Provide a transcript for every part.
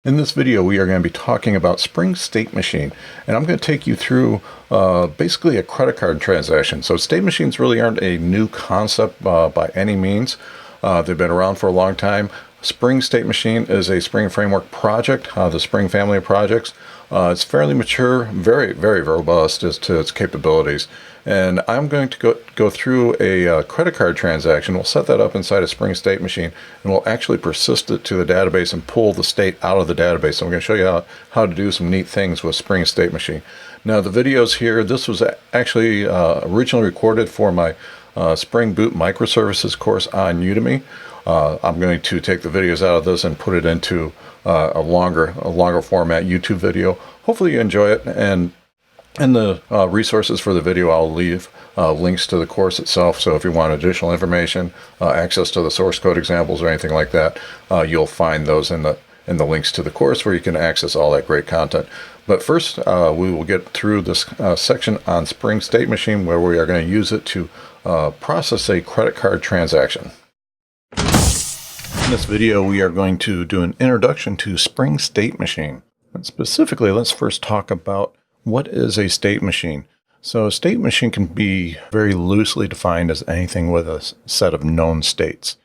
In this video, we are going to be talking about Spring State Machine, and I'm going to take you through basically a credit card transaction. So state machines really aren't a new concept by any means. They've been around for a long time. Spring State Machine is a Spring Framework project, the Spring family of projects. It's fairly mature, very, very robust as to its capabilities. And I'm going to go through a credit card transaction. We'll set that up inside a Spring State Machine, and we'll actually persist it to the database and pull the state out of the database. So I'm going to show you how to do some neat things with Spring State Machine. Now, the videos here, this was actually originally recorded for my Spring Boot microservices course on Udemy. I'm going to take the videos out of this and put it into a longer format YouTube video. Hopefully you enjoy it, and in the resources for the video, I'll leave links to the course itself. So if you want additional information, access to the source code examples or anything like that, you'll find those in the links to the course where you can access all that great content. But first, we will get through this section on Spring State Machine, where we are going to use it to process a credit card transaction. In this video, we are going to do an introduction to Spring State Machine. And specifically, let's first talk about what is a state machine. So a state machine can be very loosely defined as anything with a set of known states.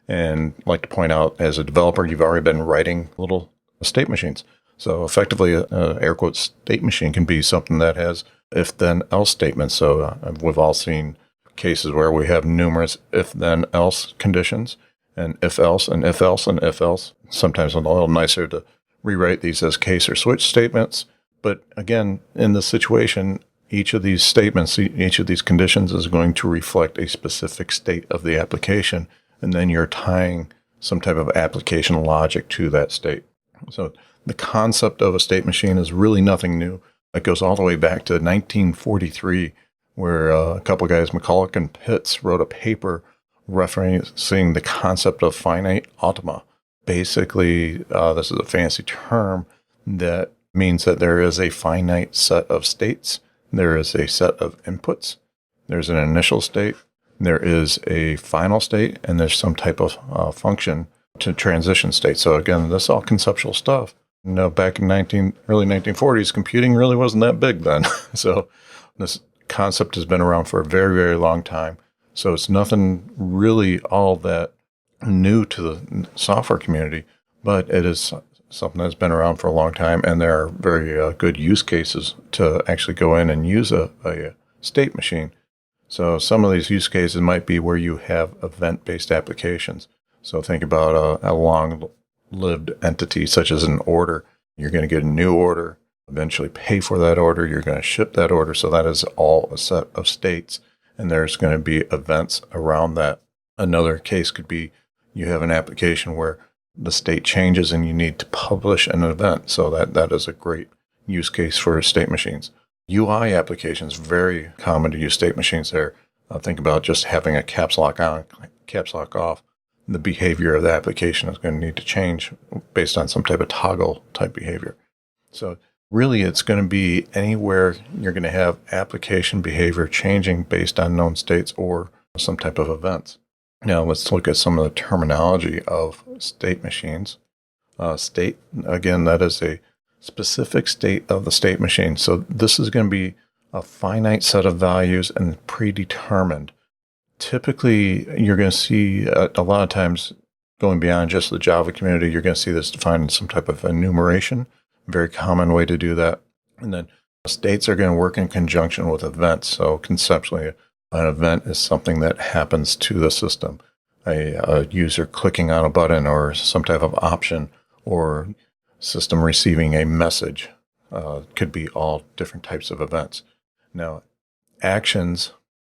And I'd like to point out, as a developer, you've already been writing little state machines. So effectively, air quotes, state machine can be something that has if-then-else statements. So we've all seen cases where we have numerous if-then-else conditions, and if-else, and if-else, and if-else. Sometimes it's a little nicer to rewrite these as case or switch statements. But again, in this situation, each of these statements, each of these conditions is going to reflect a specific state of the application, and then you're tying some type of application logic to that state. So the concept of a state machine is really nothing new. It goes all the way back to 1943, where a couple of guys, McCulloch and Pitts, wrote a paper referencing the concept of finite automata. Basically, this is a fancy term that means that there is a finite set of states, there is a set of inputs, there's an initial state, there is a final state, and there's some type of function to transition state. So again, this is all conceptual stuff. You know, back in early 1940s, computing really wasn't that big then. So this concept has been around for a very, very long time. So it's nothing really all that new to the software community, but it is something that's been around for a long time, and there are very good use cases to actually go in and use a state machine. So some of these use cases might be where you have event-based applications. So think about a long-lived entity such as an order. You're going to get a new order, eventually pay for that order, you're going to ship that order. So that is all a set of states, and there's going to be events around that. Another case could be you have an application where the state changes and you need to publish an event. So that is a great use case for state machines. UI applications, very common to use state machines there. Think about just having a caps lock on, caps lock off. The behavior of the application is going to need to change based on some type of toggle type behavior. So really, it's going to be anywhere you're going to have application behavior changing based on known states or some type of events. Now, let's look at some of the terminology of state machines. State, again, that is a specific state of the state machine. So this is going to be a finite set of values and predetermined. Typically, you're going to see a lot of times, going beyond just the Java community, you're going to see this defined in some type of enumeration. Very common way to do that. And then states are going to work in conjunction with events. So conceptually, an event is something that happens to the system. A user clicking on a button or some type of option, or system receiving a message, could be all different types of events. Now, actions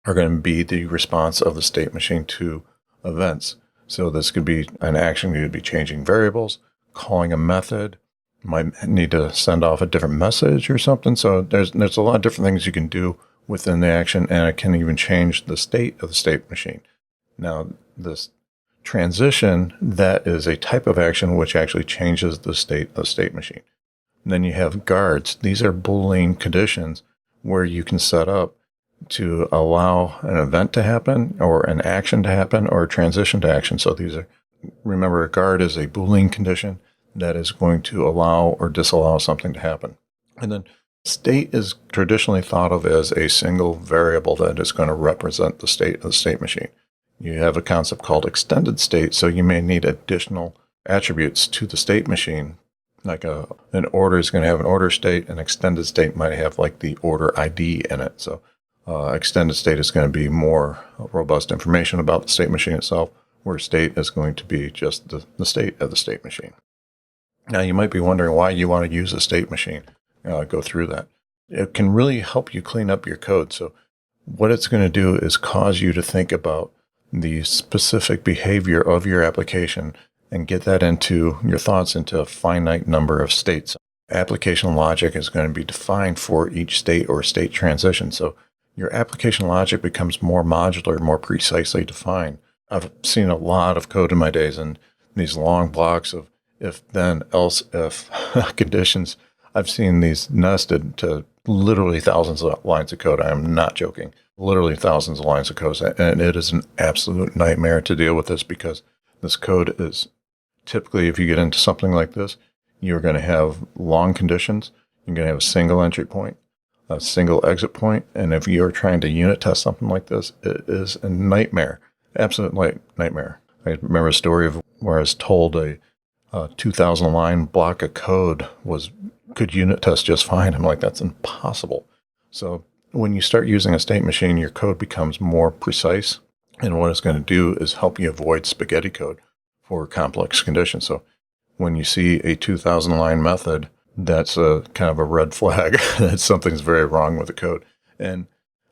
are going to be the response of the state machine to events. So this could be an action, you could be changing variables, calling a method, might need to send off a different message or something. So there's a lot of different things you can do within the action, and it can even change the state of the state machine. Now, this transition, that is a type of action which actually changes the state of the state machine. And then you have guards. These are Boolean conditions where you can set up to allow an event to happen, or an action to happen, or a transition to action. So these are, remember, a guard is a Boolean condition that is going to allow or disallow something to happen. And then state is traditionally thought of as a single variable that is going to represent the state of the state machine. You have a concept called extended state, so you may need additional attributes to the state machine. Like an order is going to have an order state, an extended state might have like the order ID in it. So extended state is going to be more robust information about the state machine itself, where state is going to be just the state of the state machine. Now, you might be wondering why you want to use a state machine. Go through that. It can really help you clean up your code. So what it's going to do is cause you to think about the specific behavior of your application and get that into your thoughts into a finite number of states. Application logic is going to be defined for each state or state transition. So your application logic becomes more modular, more precisely defined. I've seen a lot of code in my days, and these long blocks of if, then, else, if conditions. I've seen these nested to literally thousands of lines of code. I am not joking. Literally thousands of lines of code. And it is an absolute nightmare to deal with this, because this code is typically, if you get into something like this, you're going to have long conditions. You're going to have a single entry point, a single exit point. And if you're trying to unit test something like this, it is a nightmare. Absolute nightmare. I remember a story of where I was told a 2,000 line block of code could unit test just fine. I'm like, that's impossible. So when you start using a state machine, your code becomes more precise. And what it's going to do is help you avoid spaghetti code for complex conditions. So when you see a 2,000 line method, that's a kind of a red flag that something's very wrong with the code. And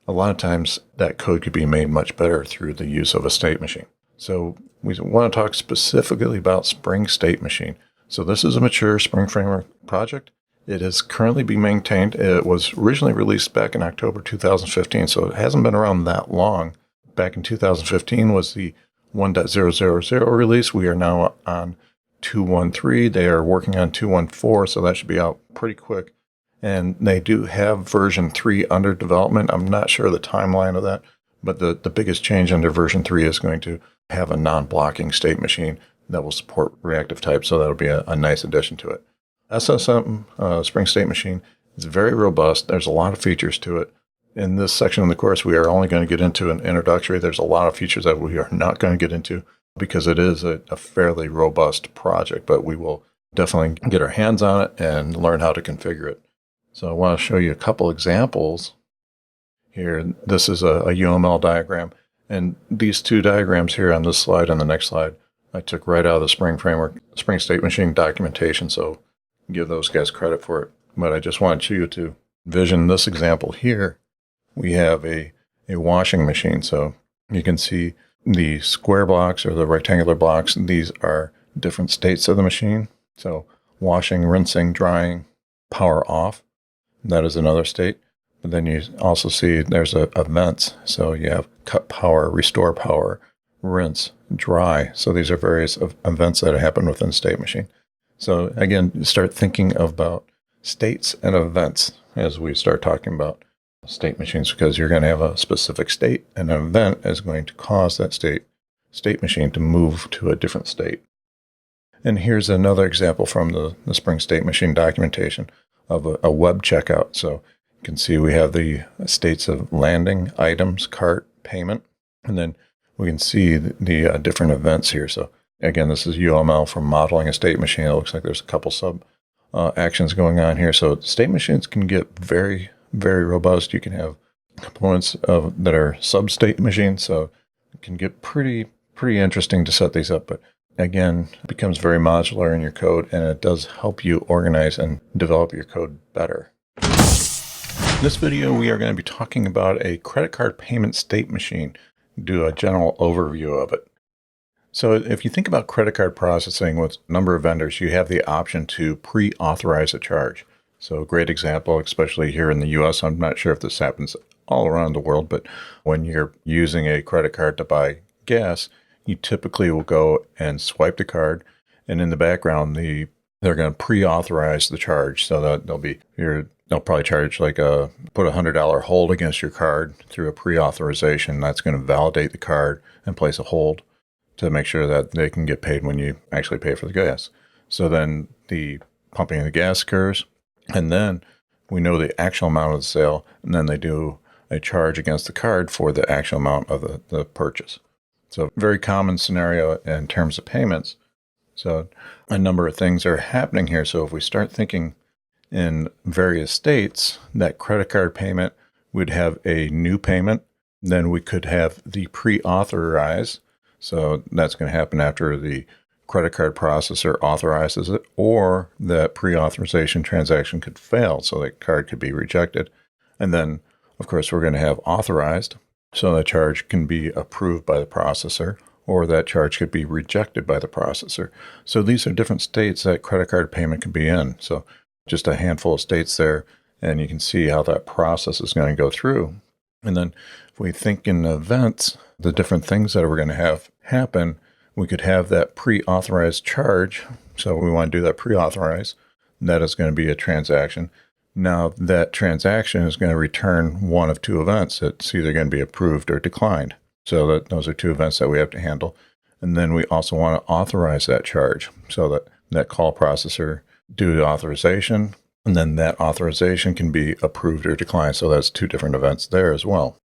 a lot of times that code could be made much better through the use of a state machine. So we want to talk specifically about Spring State Machine. So this is a mature Spring Framework project. It is currently being maintained. It was originally released back in October 2015, so it hasn't been around that long. Back in 2015 was the 1.000 release. We are now on 2.13. They are working on 2.14, so that should be out pretty quick. And they do have version 3 under development. I'm not sure the timeline of that, but the biggest change under version 3 is going to have a non-blocking state machine that will support reactive type, so that'll be a nice addition to it. SSM, Spring State Machine, is very robust. There's a lot of features to it. In this section of the course, we are only going to get into an introductory. There's a lot of features that we are not going to get into because it is a fairly robust project, but we will definitely get our hands on it and learn how to configure it. So I want to show you a couple examples here. This is a UML diagram, and these two diagrams here on this slide and the next slide, I took right out of the Spring Framework, Spring State Machine documentation, so give those guys credit for it. But I just wanted you to envision this example here. We have a washing machine. So you can see the square blocks or the rectangular blocks. These are different states of the machine. So washing, rinsing, drying, power off. That is another state. But then you also see there's events. So you have cut power, restore power, rinse, dry. So these are various events that happen within state machine. So again, start thinking about states and events as we start talking about state machines, because you're going to have a specific state, and an event is going to cause that state machine to move to a different state. And here's another example from the Spring State Machine documentation of a web checkout. So you can see we have the states of landing, items, cart, payment, and then we can see the different events here. So again, this is UML for modeling a state machine. It looks like there's a couple sub actions going on here. So state machines can get very, very robust. You can have components that are sub-state machines, so it can get pretty interesting to set these up. But again, it becomes very modular in your code, and it does help you organize and develop your code better. In this video, we are going to be talking about a credit card payment state machine, do a general overview of it. So if you think about credit card processing with a number of vendors, you have the option to pre-authorize a charge. So a great example, especially here in the US, I'm not sure if this happens all around the world, but when you're using a credit card to buy gas, you typically will go and swipe the card, and in the background, they're going to pre-authorize the charge, so that they'll probably charge put a $100 hold against your card through a pre-authorization. That's going to validate the card and place a hold to make sure that they can get paid when you actually pay for the gas. So then the pumping of the gas occurs, and then we know the actual amount of the sale, and then they do a charge against the card for the actual amount of the purchase. So very common scenario in terms of payments. So a number of things are happening here. So if we start thinking in various states, that credit card payment would have a new payment. Then we could have the pre-authorize. So that's going to happen after the credit card processor authorizes it, or that pre-authorization transaction could fail. So that card could be rejected. And then, of course, we're going to have authorized. So that charge can be approved by the processor, or that charge could be rejected by the processor. So these are different states that credit card payment can be in. So just a handful of states there, and you can see how that process is going to go through. And then if we think in events, the different things that we're going to have happen, we could have that pre-authorized charge. So we want to do that pre-authorize. That is going to be a transaction. Now that transaction is going to return one of two events. It's either going to be approved or declined. So those are two events that we have to handle. And then we also want to authorize that charge so that that call processor do the authorization, and then that authorization can be approved or declined. So that's two different events there as well.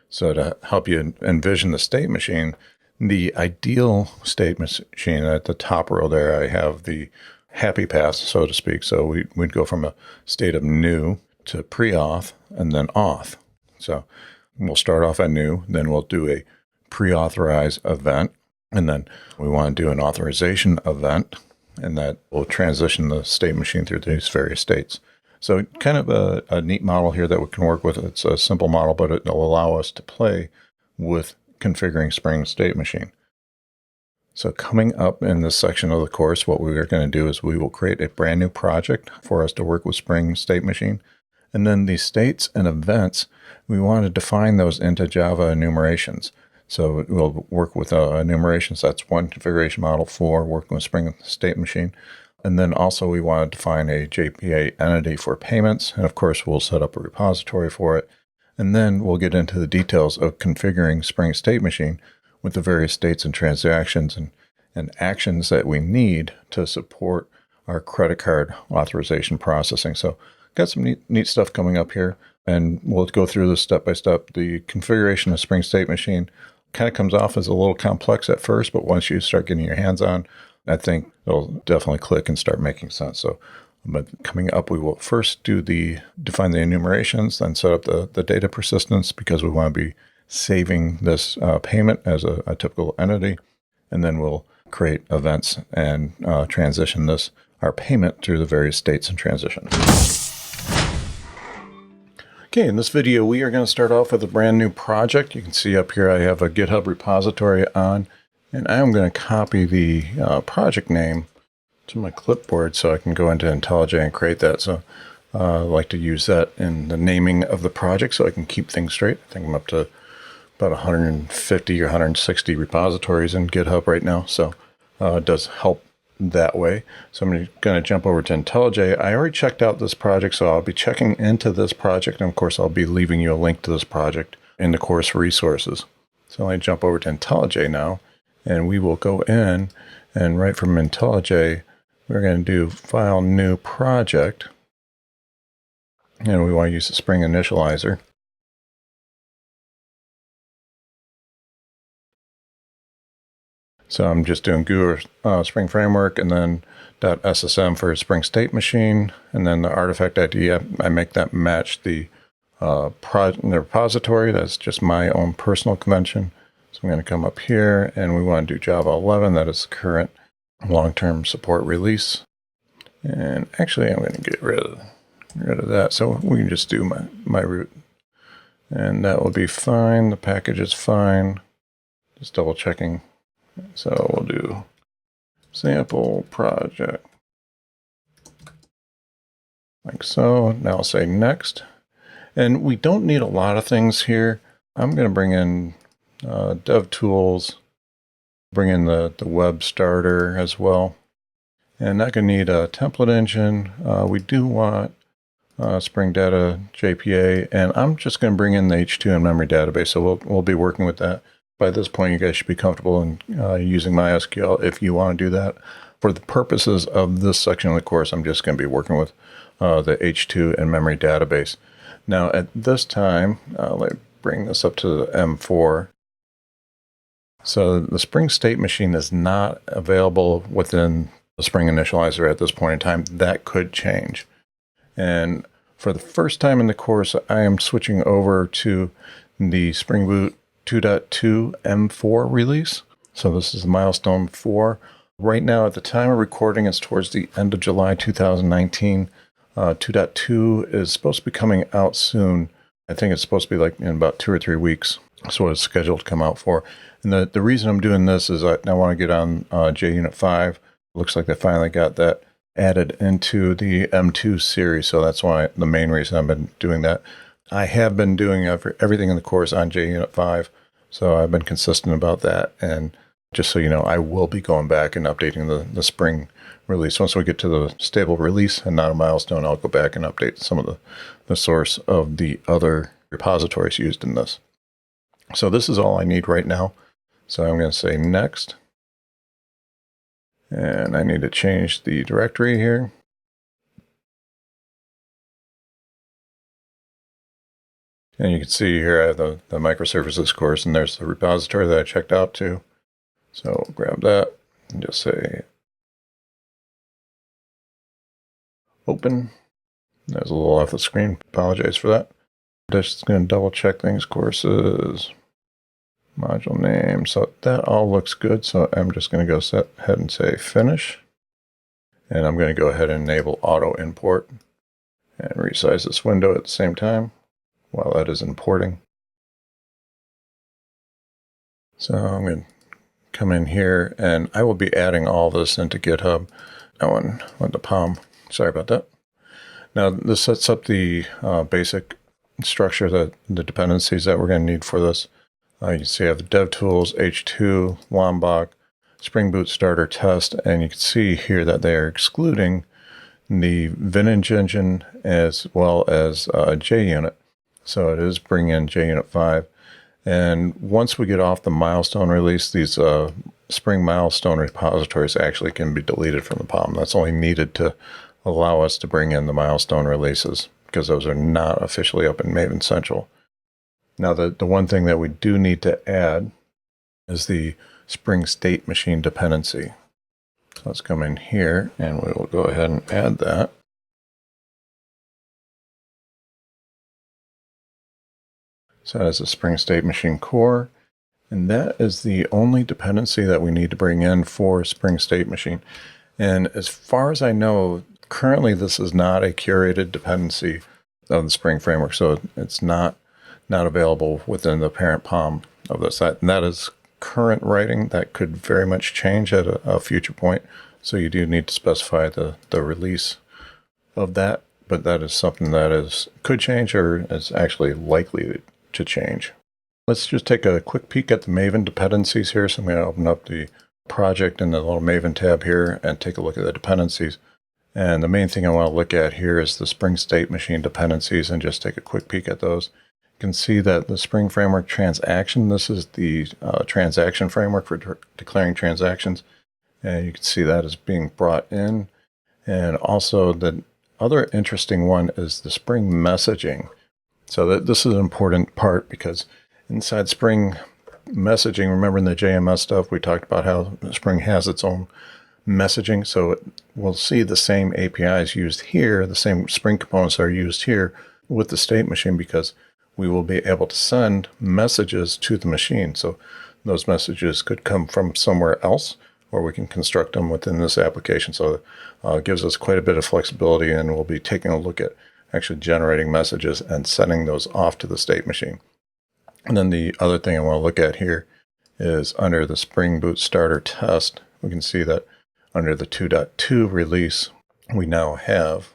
So to help you envision the state machine, the ideal state machine at the top row there, I have the happy path, so to speak. So we'd go from a state of new to pre-auth and then auth. So we'll start off at new, then we'll do a pre-authorize event, and then we want to do an authorization event, and that will transition the state machine through these various states. So kind of a neat model here that we can work with. It's a simple model, but it'll allow us to play with configuring Spring State Machine. So coming up in this section of the course, what we are going to do is we will create a brand new project for us to work with Spring State Machine. And then the states and events, we want to define those into Java enumerations. So we'll work with enumerations. That's one configuration model for working with Spring State Machine. And then also we want to define a JPA entity for payments. And of course, we'll set up a repository for it. And then we'll get into the details of configuring Spring State Machine with the various states and transactions and actions that we need to support our credit card authorization processing. So got some neat stuff coming up here, and we'll go through this step by step. The configuration of Spring State Machine kind of comes off as a little complex at first, but once you start getting your hands on, I think it'll definitely click and start making sense. So, but coming up, we will first define the enumerations, then set up the data persistence, because we want to be saving this payment as a typical entity. And then we'll create events and transition our payment through the various states and transitions. Okay, in this video, we are going to start off with a brand new project. You can see up here I have a GitHub repository on, and I'm going to copy the project name to my clipboard so I can go into IntelliJ and create that. So I like to use that in the naming of the project so I can keep things straight. I think I'm up to about 150 or 160 repositories in GitHub right now, so it does help that way. So I'm going to jump over to IntelliJ. I already checked out this project, so I'll be checking into this project, and of course I'll be leaving you a link to this project in the course resources. So I jump over to IntelliJ now, and we will go in, and right from IntelliJ, we're going to do File New Project, and we want to use the Spring Initializer. So I'm just doing GUI Spring Framework, and then .ssm for Spring State Machine, and then the artifact ID, I make that match the repository. That's just my own personal convention. So I'm going to come up here, and we want to do Java 11. That is the current long-term support release. And actually, I'm going to get rid of that. So we can just do my root, and that will be fine. The package is fine. Just double checking. So we'll do sample project like so. Now I'll say next. And we don't need a lot of things here. I'm going to bring in DevTools, bring in the web starter as well. And not going to need a template engine. We do want Spring Data JPA, and I'm just going to bring in the H2 memory database. So we'll be working with that. By this point, you guys should be comfortable in using MySQL if you want to do that. For the purposes of this section of the course, I'm just going to be working with the H2 and memory database. Now at this time, let me bring this up to the M4. So the Spring State Machine is not available within the Spring Initializer at this point in time. That could change. And for the first time in the course, I am switching over to the Spring Boot 2.2 M4 release. So this is milestone 4. Right now, at the time of recording, it's towards the end of July 2019. 2.2 is supposed to be coming out soon. I think it's supposed to be like in about 2 or 3 weeks. That's what it's scheduled to come out for. And the reason I'm doing this is I want to get on JUnit 5. Looks like they finally got that added into the M2 series. So that's why the main reason I've been doing that. I have been doing everything in the course on JUnit 5. So I've been consistent about that. And just so you know, I will be going back and updating the Spring release. Once we get to the stable release and not a milestone, I'll go back and update some of the source of the other repositories used in this. So this is all I need right now. So I'm going to say next. And I need to change the directory here. And you can see here I have the microservices course, and there's the repository that I checked out to. So we'll grab that and just say open. There's a little off the screen. Apologize for that. Just going to double check things. Courses, module name. So that all looks good. So I'm just going to go ahead and say finish. And I'm going to go ahead and enable auto import and resize this window at the same time while that is importing. So I'm going to come in here and I will be adding all this into GitHub. That one went to Palm. Sorry about that. Now this sets up the basic structure, the dependencies that we're going to need for this. You can see I have the DevTools, H2, Lombok, Spring Boot Starter Test, and you can see here that they are excluding the Vintage engine as well as JUnit. So it is bringing in JUnit 5. And once we get off the milestone release, these Spring milestone repositories actually can be deleted from the POM. That's only needed to allow us to bring in the milestone releases because those are not officially up in Maven Central. Now, the one thing that we do need to add is the Spring State Machine dependency. So let's come in here and we will go ahead and add that. So that is a Spring State Machine core, and that is the only dependency that we need to bring in for Spring State Machine. And as far as I know, currently this is not a curated dependency of the Spring framework, so it's not available within the parent POM of the site. And that is current writing. That could very much change at a future point. So you do need to specify the release of that, but that is something that could change or is actually likely to change. Let's just take a quick peek at the Maven dependencies here. So I'm going to open up the project in the little Maven tab here and take a look at the dependencies. And the main thing I want to look at here is the Spring State Machine dependencies and just take a quick peek at those. You can see that the Spring Framework transaction, this is the transaction framework for declaring transactions. And you can see that is being brought in. And also the other interesting one is the Spring messaging. So this is an important part because inside Spring messaging, remember in the JMS stuff, we talked about how Spring has its own messaging. So we'll see the same APIs used here, the same Spring components are used here with the state machine because we will be able to send messages to the machine. So those messages could come from somewhere else, or we can construct them within this application. So it gives us quite a bit of flexibility, and we'll be taking a look at actually generating messages and sending those off to the state machine. And then the other thing I want to look at here is under the Spring Boot Starter Test, we can see that under the 2.2 release, we now have,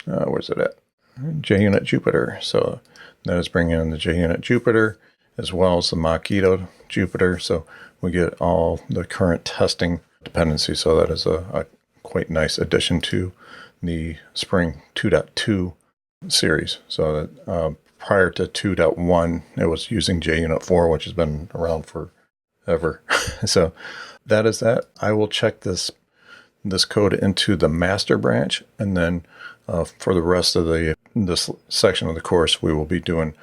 where's it at? JUnit Jupyter. So that is bringing in the JUnit Jupyter as well as the Mockito Jupyter. So we get all the current testing dependencies. So that is a quite nice addition to the Spring 2.2 series. So that prior to 2.1, it was using JUnit 4, which has been around forever. So that is that. I will check this code into the master branch, and then for the rest of this section of the course, we will be doing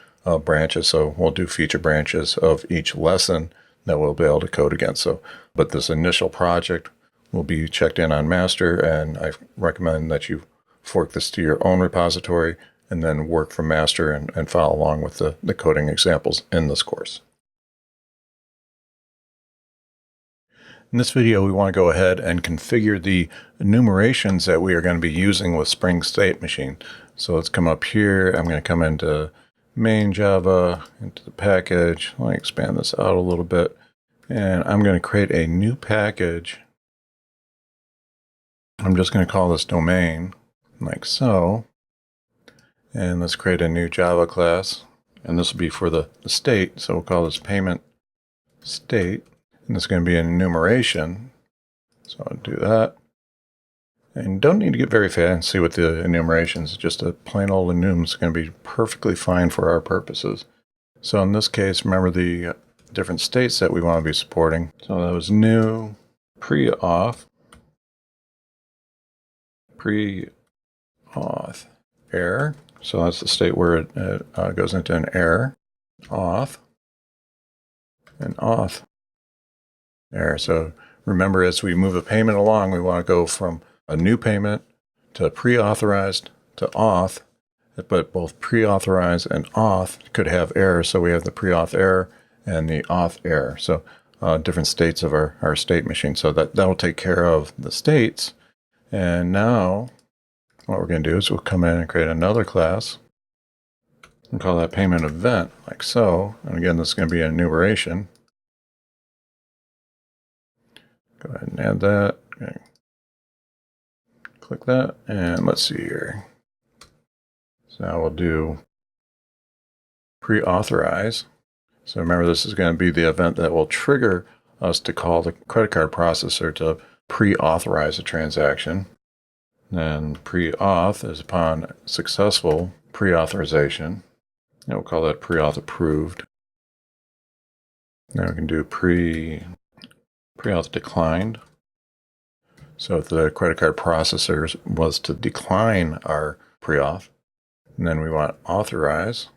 branches. So we'll do feature branches of each lesson that we'll be able to code against. So, but this initial project will be checked in on master, and I recommend that you fork this to your own repository and then work from master and follow along with the coding examples in this course. In this video, we want to go ahead and configure the enumerations that we are going to be using with Spring State Machine. So let's come up here. I'm going to come into main Java, into the package. Let me expand this out a little bit. And I'm going to create a new package. I'm just going to call this domain, like so. And let's create a new Java class. And this will be for the state. So we'll call this payment state. And this is going to be an enumeration. So I'll do that. And don't need to get very fancy with the enumerations. Just a plain old enum is going to be perfectly fine for our purposes. So in this case, remember the different states that we want to be supporting. So that was new, pre-auth, pre-auth, error. So that's the state where it goes into an error, auth, and auth, error. So remember, as we move a payment along, we want to go from a new payment to pre-authorized to auth, but both pre-authorized and auth could have errors. So we have the pre-auth error and the auth error. So different states of our state machine. So that will take care of the states. And now what we're going to do is we'll come in and create another class and call that payment event, like so. And again, this is going to be an enumeration. Go ahead and add that. Okay. Click that, and let's see here. So now we'll do pre-authorize. So remember, this is going to be the event that will trigger us to call the credit card processor to pre-authorize a transaction. Then pre-auth is upon successful pre-authorization. And we'll call that pre-auth approved. Now we can do pre-auth declined. So if the credit card processor was to decline our pre-auth, and then we want authorize,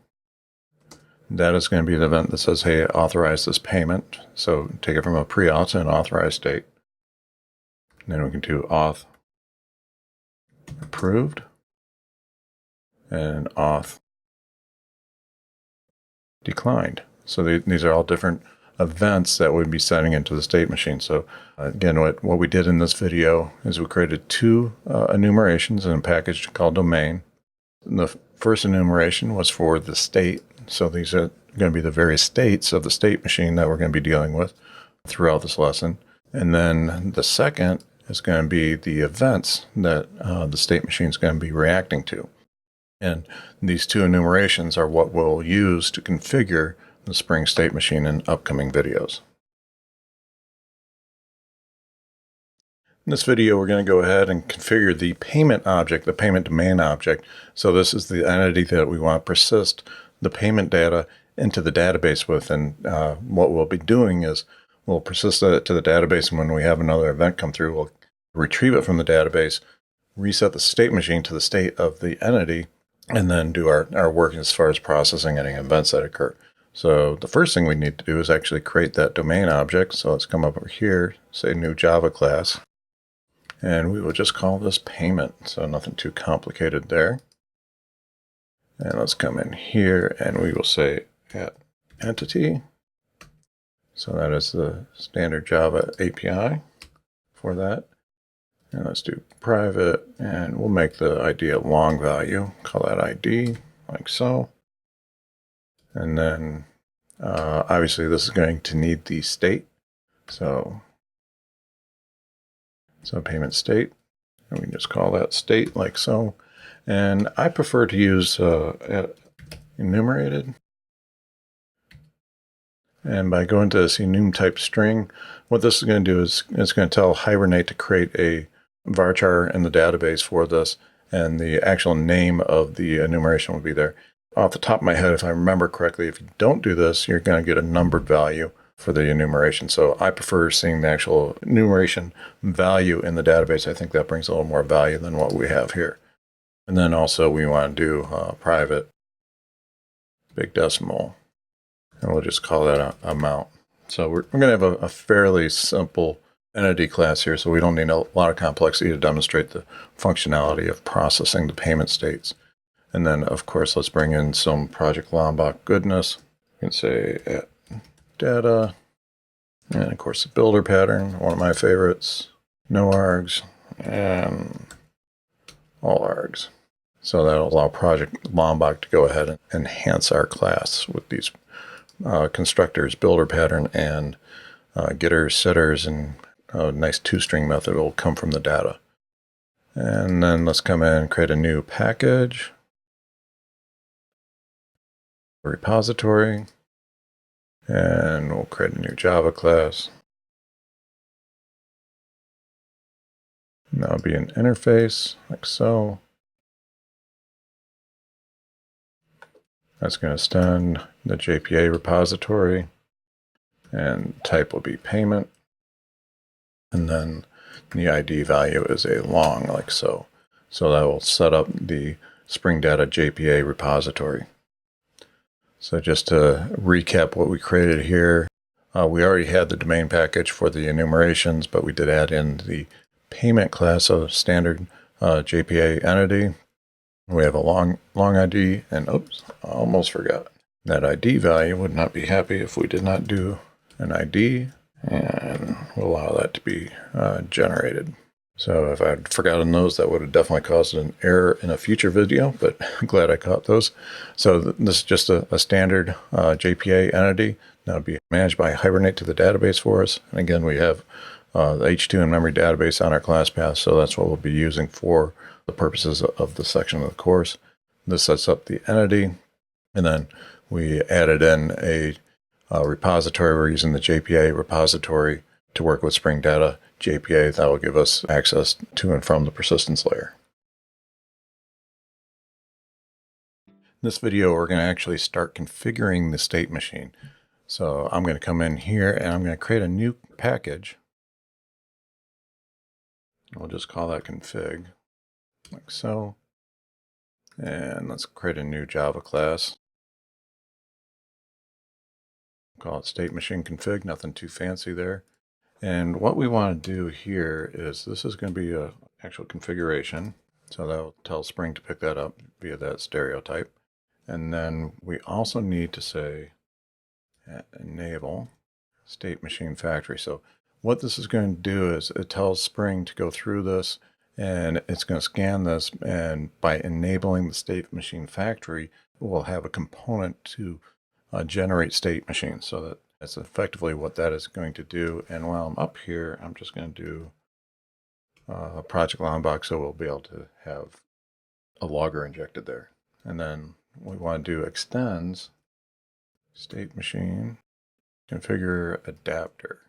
that is going to be the event that says, hey, authorize this payment. So take it from a pre-auth to an authorized state. And then we can do auth approved and auth declined. So these are all different events that we'd be setting into the state machine. So again, what we did in this video is we created two enumerations in a package called domain. And the first enumeration was for the state. So these are going to be the various states of the state machine that we're going to be dealing with throughout this lesson. And then the second is going to be the events that the state machine is going to be reacting to. And these two enumerations are what we'll use to configure the Spring State Machine in upcoming videos. In this video, we're going to go ahead and configure the payment object, the payment domain object. So this is the entity that we want to persist the payment data into the database with. And what we'll be doing is we'll persist it to the database, and when we have another event come through, we'll retrieve it from the database, reset the state machine to the state of the entity, and then do our work as far as processing any events that occur. So the first thing we need to do is actually create that domain object. So let's come up over here, say new Java class, and we will just call this payment. So nothing too complicated there. And let's come in here and we will say at entity. So that is the standard Java API for that. And let's do private, and we'll make the ID a long value. Call that ID, like so. And then obviously this is going to need the state. So payment state, and we can just call that state, like so. And I prefer to use enumerated. And by going to this enum type string, what this is going to do is it's going to tell Hibernate to create a varchar in the database for this, and the actual name of the enumeration will be there. Off the top of my head, if I remember correctly, if you don't do this, you're going to get a numbered value for the enumeration. So I prefer seeing the actual enumeration value in the database. I think that brings a little more value than what we have here. And then also we want to do private big decimal, and we'll just call that amount. So we're going to have a fairly simple entity class here, so we don't need a lot of complexity to demonstrate the functionality of processing the payment states. And then, of course, let's bring in some Project Lombok goodness. You can say at data, and of course the builder pattern, one of my favorites, no args, and all args. So that'll allow Project Lombok to go ahead and enhance our class with these constructors, builder pattern, and getters, setters, and a nice toString method will come from the data. And then let's come in and create a new package, repository, and we'll create a new Java class. And that'll be an interface, like so. That's going to extend the JPA repository, and type will be payment. And then the ID value is a long, like so. So that will set up the Spring Data JPA repository. So just to recap what we created here, we already had the domain package for the enumerations, but we did add in the payment class of standard JPA entity. We have a long ID, and oops, I almost forgot. That ID value would not be happy if we did not do an ID, and we'll allow that to be generated. So if I'd forgotten those, that would have definitely caused an error in a future video, but I'm glad I caught those. So this is just a standard JPA entity that will be managed by Hibernate to the database for us. And again, we have the H2 in-memory database on our class path, so that's what we'll be using for the purposes of the section of the course. This sets up the entity, and then we added in a repository. We're using the JPA repository to work with Spring Data JPA. That will give us access to and from the persistence layer. In this video, we're going to actually start configuring the state machine. So I'm going to come in here and I'm going to create a new package. We'll just call that config, like so. And let's create a new Java class. Call it state machine config, nothing too fancy there. And what we want to do here is this is going to be an actual configuration. So that'll tell Spring to pick that up via that stereotype. And then we also need to say enable state machine factory. So what this is going to do is it tells Spring to go through this, and it's going to scan this, and by enabling the state machine factory, we'll have a component to generate state machines. So that's effectively what that is going to do. And while I'm up here, I'm just going to do a Project Lombok, so we'll be able to have a logger injected there. And then we want to do extends state machine configure adapter.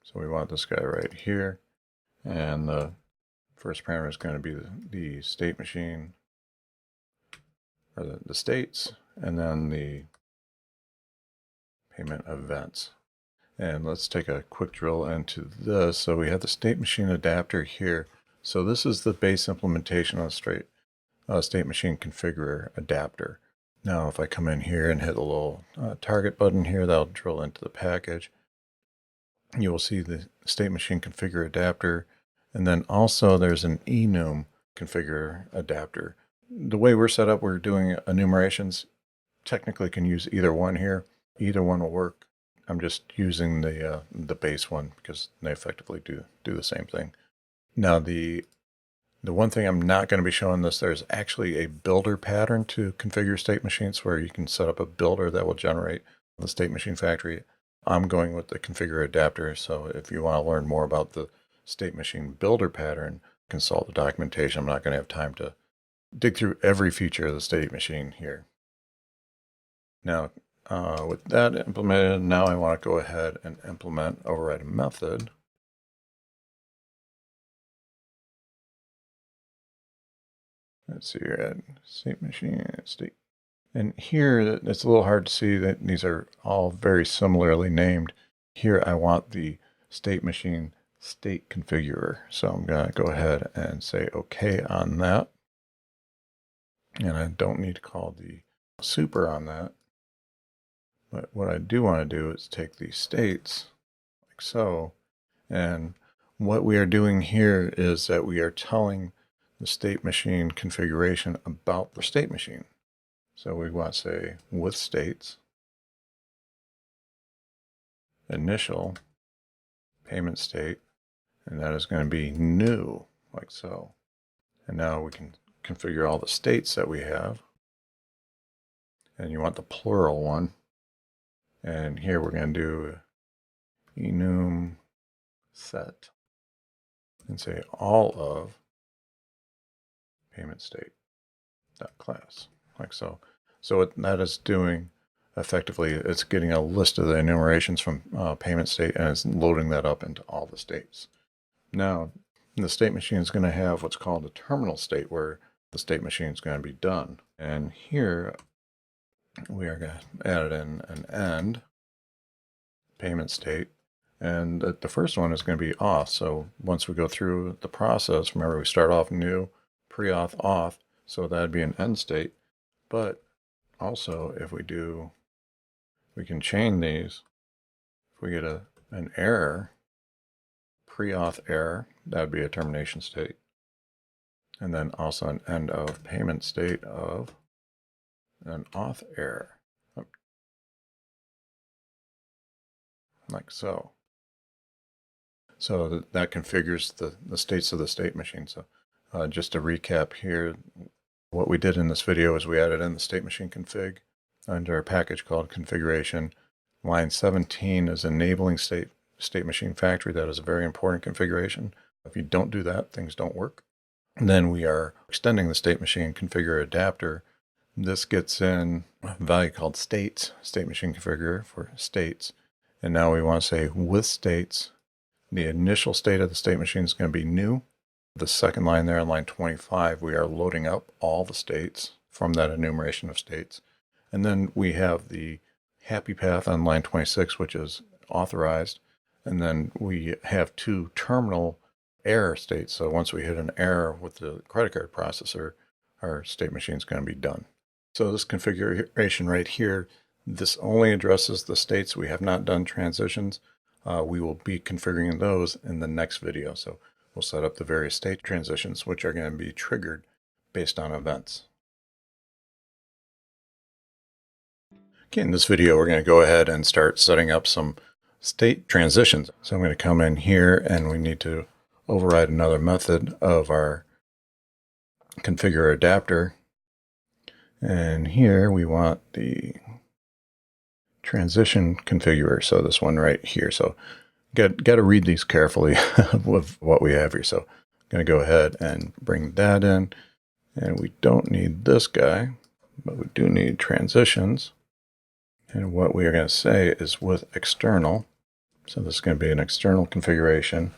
So we want this guy right here, and the first parameter is going to be the state machine, or the states, and then the payment events. And let's take a quick drill into this. So we have the state machine adapter here. So this is the base implementation of the state machine configurer adapter. Now if I come in here and hit a little target button here, that'll drill into the package. You will see the state machine configure adapter, and then also there's an enum configure adapter. The way we're set up, we're doing enumerations. Technically can use either one here. Either one will work. I'm just using the base one because they effectively do the same thing. Now the one thing I'm not going to be showing this, there's actually a builder pattern to configure state machines where you can set up a builder that will generate the state machine factory. I'm going with the configure adapter, so if you want to learn more about the state machine builder pattern, consult the documentation. I'm not going to have time to dig through every feature of the state machine here. Now, with that implemented, now I want to go ahead and implement override a method. Let's see here at state machine state. And here, it's a little hard to see that these are all very similarly named. Here I want the state machine state configurer. So I'm going to go ahead and say OK on that. And I don't need to call the super on that. But what I do want to do is take these states like so. And what we are doing here is that we are telling the state machine configuration about the state machine. So we want to say with states, initial, payment state, and that is going to be new, like so. And now we can configure all the states that we have. And you want the plural one. And here we're going to do enum set and say all of payment state dot class, like so. So what that is doing effectively, it's getting a list of the enumerations from payment state and it's loading that up into all the states. Now, the state machine is going to have what's called a terminal state where the state machine is going to be done. And here we are going to add in an end payment state. And the first one is going to be auth. So once we go through the process, remember we start off new, pre-auth, auth. So that'd be an end state. But also if we do, we can chain these. If we get an error, pre-auth error, that would be a termination state. And then also an end of payment state of an auth error, like so. So that configures the states of the state machine. So just to recap here, what we did in this video is we added in the state machine config under a package called configuration. Line 17 is enabling state machine factory. That is a very important configuration. If you don't do that, things don't work. And then we are extending the state machine configure adapter. This gets in a value called states, state machine configure for states. And now we want to say with states, the initial state of the state machine is going to be new. The second line there on line 25, we are loading up all the states from that enumeration of states. And then we have the happy path on line 26, which is authorized. And then we have two terminal error states. So once we hit an error with the credit card processor, our state machine is going to be done. So this configuration right here, this only addresses the states. We have not done transitions. We will be configuring those in the next video. So we'll set up the various state transitions, which are going to be triggered based on events. Okay, in this video, we're going to go ahead and start setting up some state transitions. So I'm going to come in here and we need to override another method of our configure adapter. And here we want the transition configurer. So this one right here. So got to read these carefully with what we have here. So I'm going to go ahead and bring that in. And we don't need this guy, but we do need transitions. And what we are going to say is with external. So this is going to be an external configuration.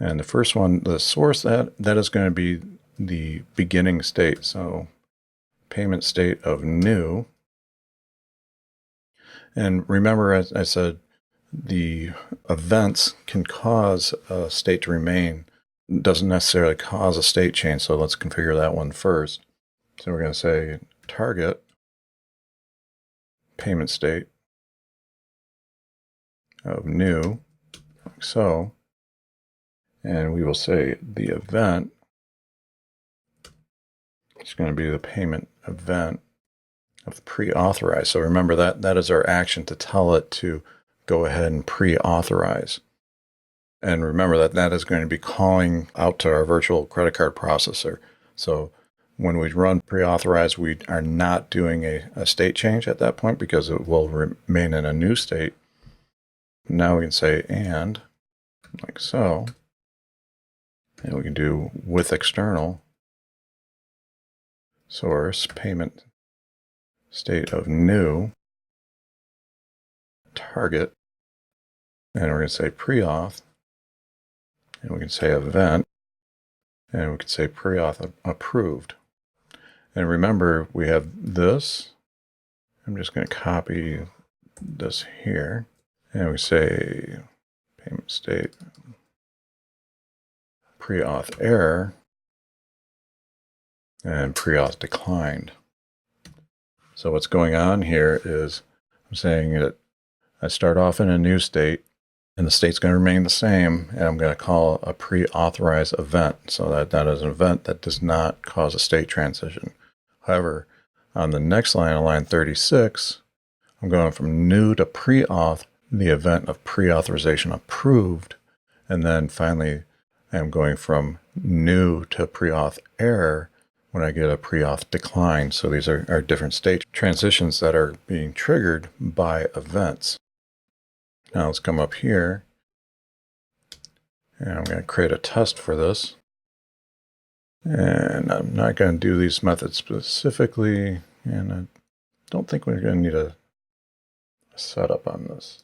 And the first one, the source, that is going to be the beginning state. So payment state of new. And remember, as I said, the events can cause a state to remain. It doesn't necessarily cause a state change. So let's configure that one first. So we're going to say target payment state of new, like so. And we will say the event is going to be the payment event of the pre-authorized. So remember that is our action to tell it to go ahead and pre-authorize. And remember that is going to be calling out to our virtual credit card processor. So when we run pre-authorize, we are not doing a state change at that point because it will remain in a new state. Now we can say and, like so. And we can do with external source payment state of new target. And we're going to say pre-auth. And we can say event. And we can say pre-auth approved. And remember, we have this. I'm just going to copy this here, and we say payment state pre-auth error and pre-auth declined. So what's going on here is I'm saying that I start off in a new state, and the state's going to remain the same, and I'm going to call a pre-authorized event. So that is an event that does not cause a state transition. However, on the next line, on line 36, I'm going from new to pre-auth, the event of pre-authorization approved, and then finally I'm going from new to pre-auth error when I get a pre-auth decline. So these are different state transitions that are being triggered by events. Now let's come up here, and I'm going to create a test for this. And I'm not going to do these methods specifically, and I don't think we're going to need a setup on this.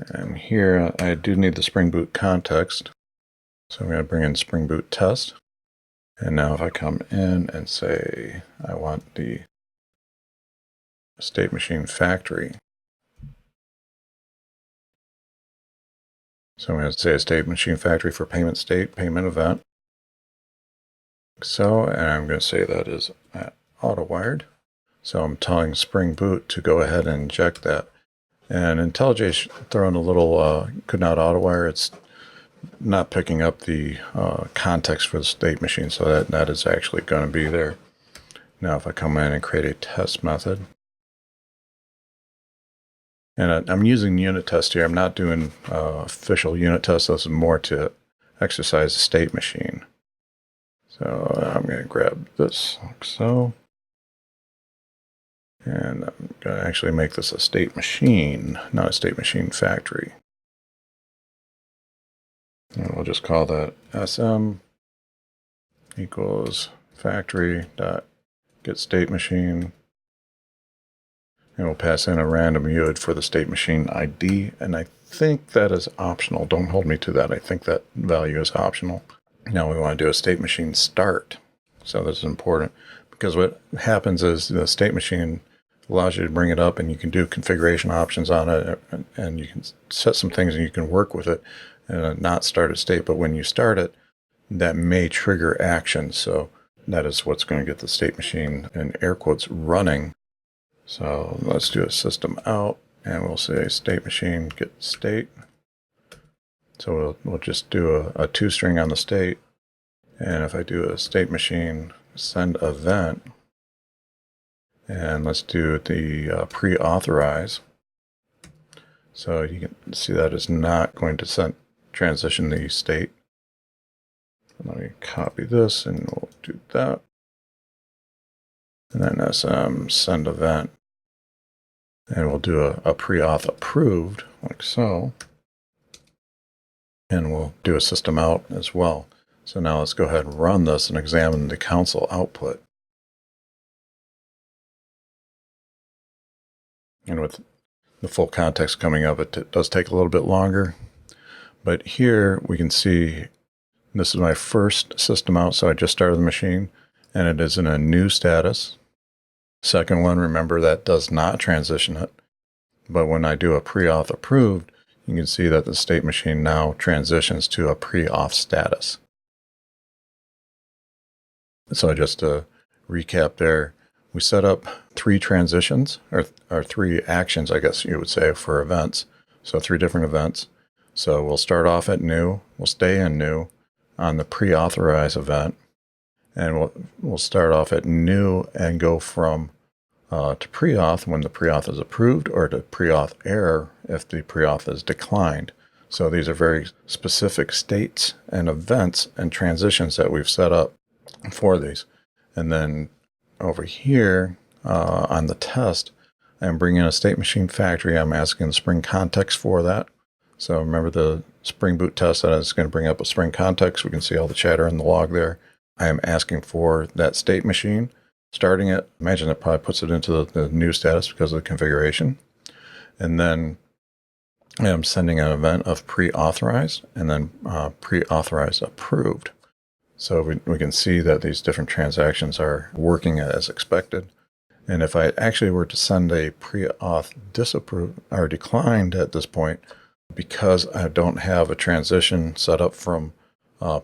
And here I do need the Spring Boot context. So I'm going to bring in Spring Boot test. And now if I come in and say I want the state machine factory. So I'm going to say a state machine factory for payment state, payment event. So, and I'm going to say that is auto-wired. So I'm telling Spring Boot to go ahead and inject that. And IntelliJ's throwing a little could not auto-wire. It's not picking up the context for the state machine, so that is actually going to be there. Now if I come in and create a test method, and I'm using unit test here. I'm not doing official unit test. This is more to exercise the state machine. So I'm going to grab this like so. And I'm going to actually make this a state machine, not a state machine factory. And we'll just call that SM equals factory dot get state machine. And we'll pass in a random UID for the state machine ID. And I think that is optional. Don't hold me to that. I think that value is optional. Now we want to do a state machine start. So this is important because what happens is the state machine allows you to bring it up and you can do configuration options on it, and you can set some things and you can work with it and not start a state. But when you start it, that may trigger action. So that is what's going to get the state machine in air quotes running. So let's do a system out, and we'll say state machine get state. So we'll just do a toString on the state. And if I do a state machine send event, and let's do the pre-authorize. So you can see that is not going to transition the state. Let me copy this and we'll do that. And then SM send event. And we'll do a pre-auth approved, like so. And we'll do a system out as well. So now let's go ahead and run this and examine the console output. And with the full context coming up, it does take a little bit longer. But here we can see this is my first system out, so I just started the machine, and it is in a new status. Second one, remember that does not transition it. But when I do a pre-auth approved, you can see that the state machine now transitions to a pre-auth status. So just to recap there, we set up 3 transitions, or 3 actions, I guess you would say, for events. So 3 different events. So we'll start off at new, we'll stay in new on the pre-authorize event, and we'll start off at new and go from to pre-auth when the pre-auth is approved, or to pre-auth error if the pre-auth is declined. So these are very specific states and events and transitions that we've set up for these. And then over here on the test, I'm bringing a state machine factory. I'm asking the Spring context for that. So remember the Spring Boot test that is going to bring up a Spring context. We can see all the chatter in the log there. I am asking for that state machine, starting it. Imagine it probably puts it into the new status because of the configuration. And then I am sending an event of pre-authorized and then pre-authorized approved. So we can see that these different transactions are working as expected. And if I actually were to send a pre-auth disapprove or declined at this point, because I don't have a transition set up from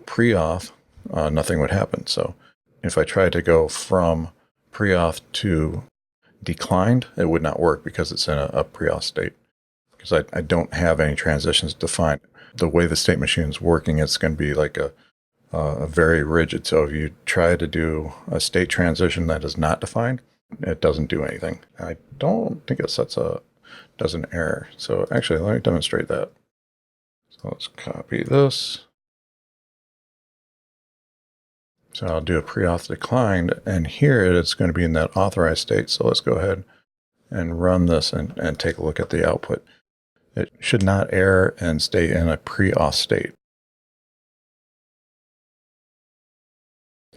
pre-auth, nothing would happen. So if I tried to go from pre-auth to declined, it would not work because it's in a pre-auth state. Because I don't have any transitions defined. The way the state machine is working, it's going to be like a very rigid. So if you try to do a state transition that is not defined, it doesn't do anything. I don't think it does an error. So actually, let me demonstrate that. So let's copy this. So I'll do a pre-auth declined, and here it's going to be in that authorized state. So let's go ahead and run this and take a look at the output. It should not error and stay in a pre-auth state.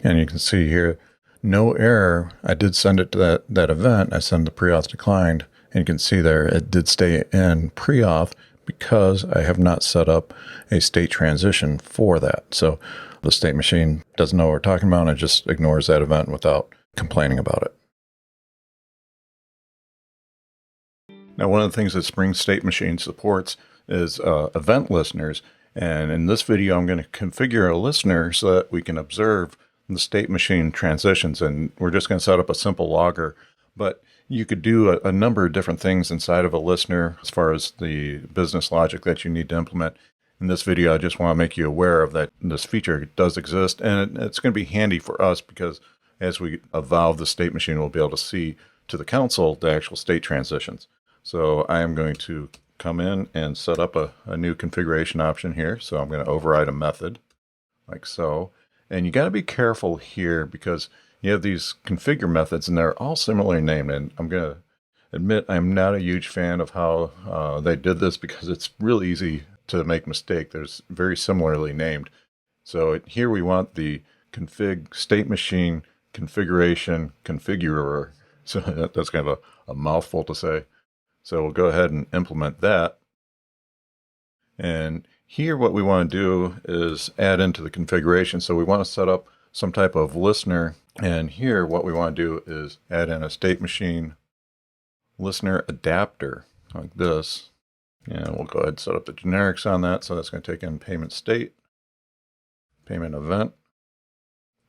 And you can see here, no error. I did send it to that event. I sent the pre-auth declined, and you can see there it did stay in pre-auth because I have not set up a state transition for that. So the state machine doesn't know what we're talking about, and it just ignores that event without complaining about it. Now, one of the things that Spring State Machine supports is event listeners. And in this video, I'm going to configure a listener so that we can observe the state machine transitions. And we're just going to set up a simple logger. But you could do a number of different things inside of a listener as far as the business logic that you need to implement. In this video, I just want to make you aware of that this feature does exist. And it's going to be handy for us because as we evolve the state machine, we'll be able to see to the console the actual state transitions. So I am going to come in and set up a new configuration option here. So I'm going to override a method like so. And you got to be careful here because you have these configure methods and they're all similarly named. And I'm going to admit I'm not a huge fan of how they did this because it's really easy to make mistake. There's very similarly named. So here we want the config state machine configuration configurer. So that's kind of a mouthful to say. So we'll go ahead and implement that. And here what we want to do is add into the configuration. So we want to set up some type of listener. And here what we want to do is add in a state machine listener adapter like this. And we'll go ahead and set up the generics on that. So that's going to take in payment state, payment event,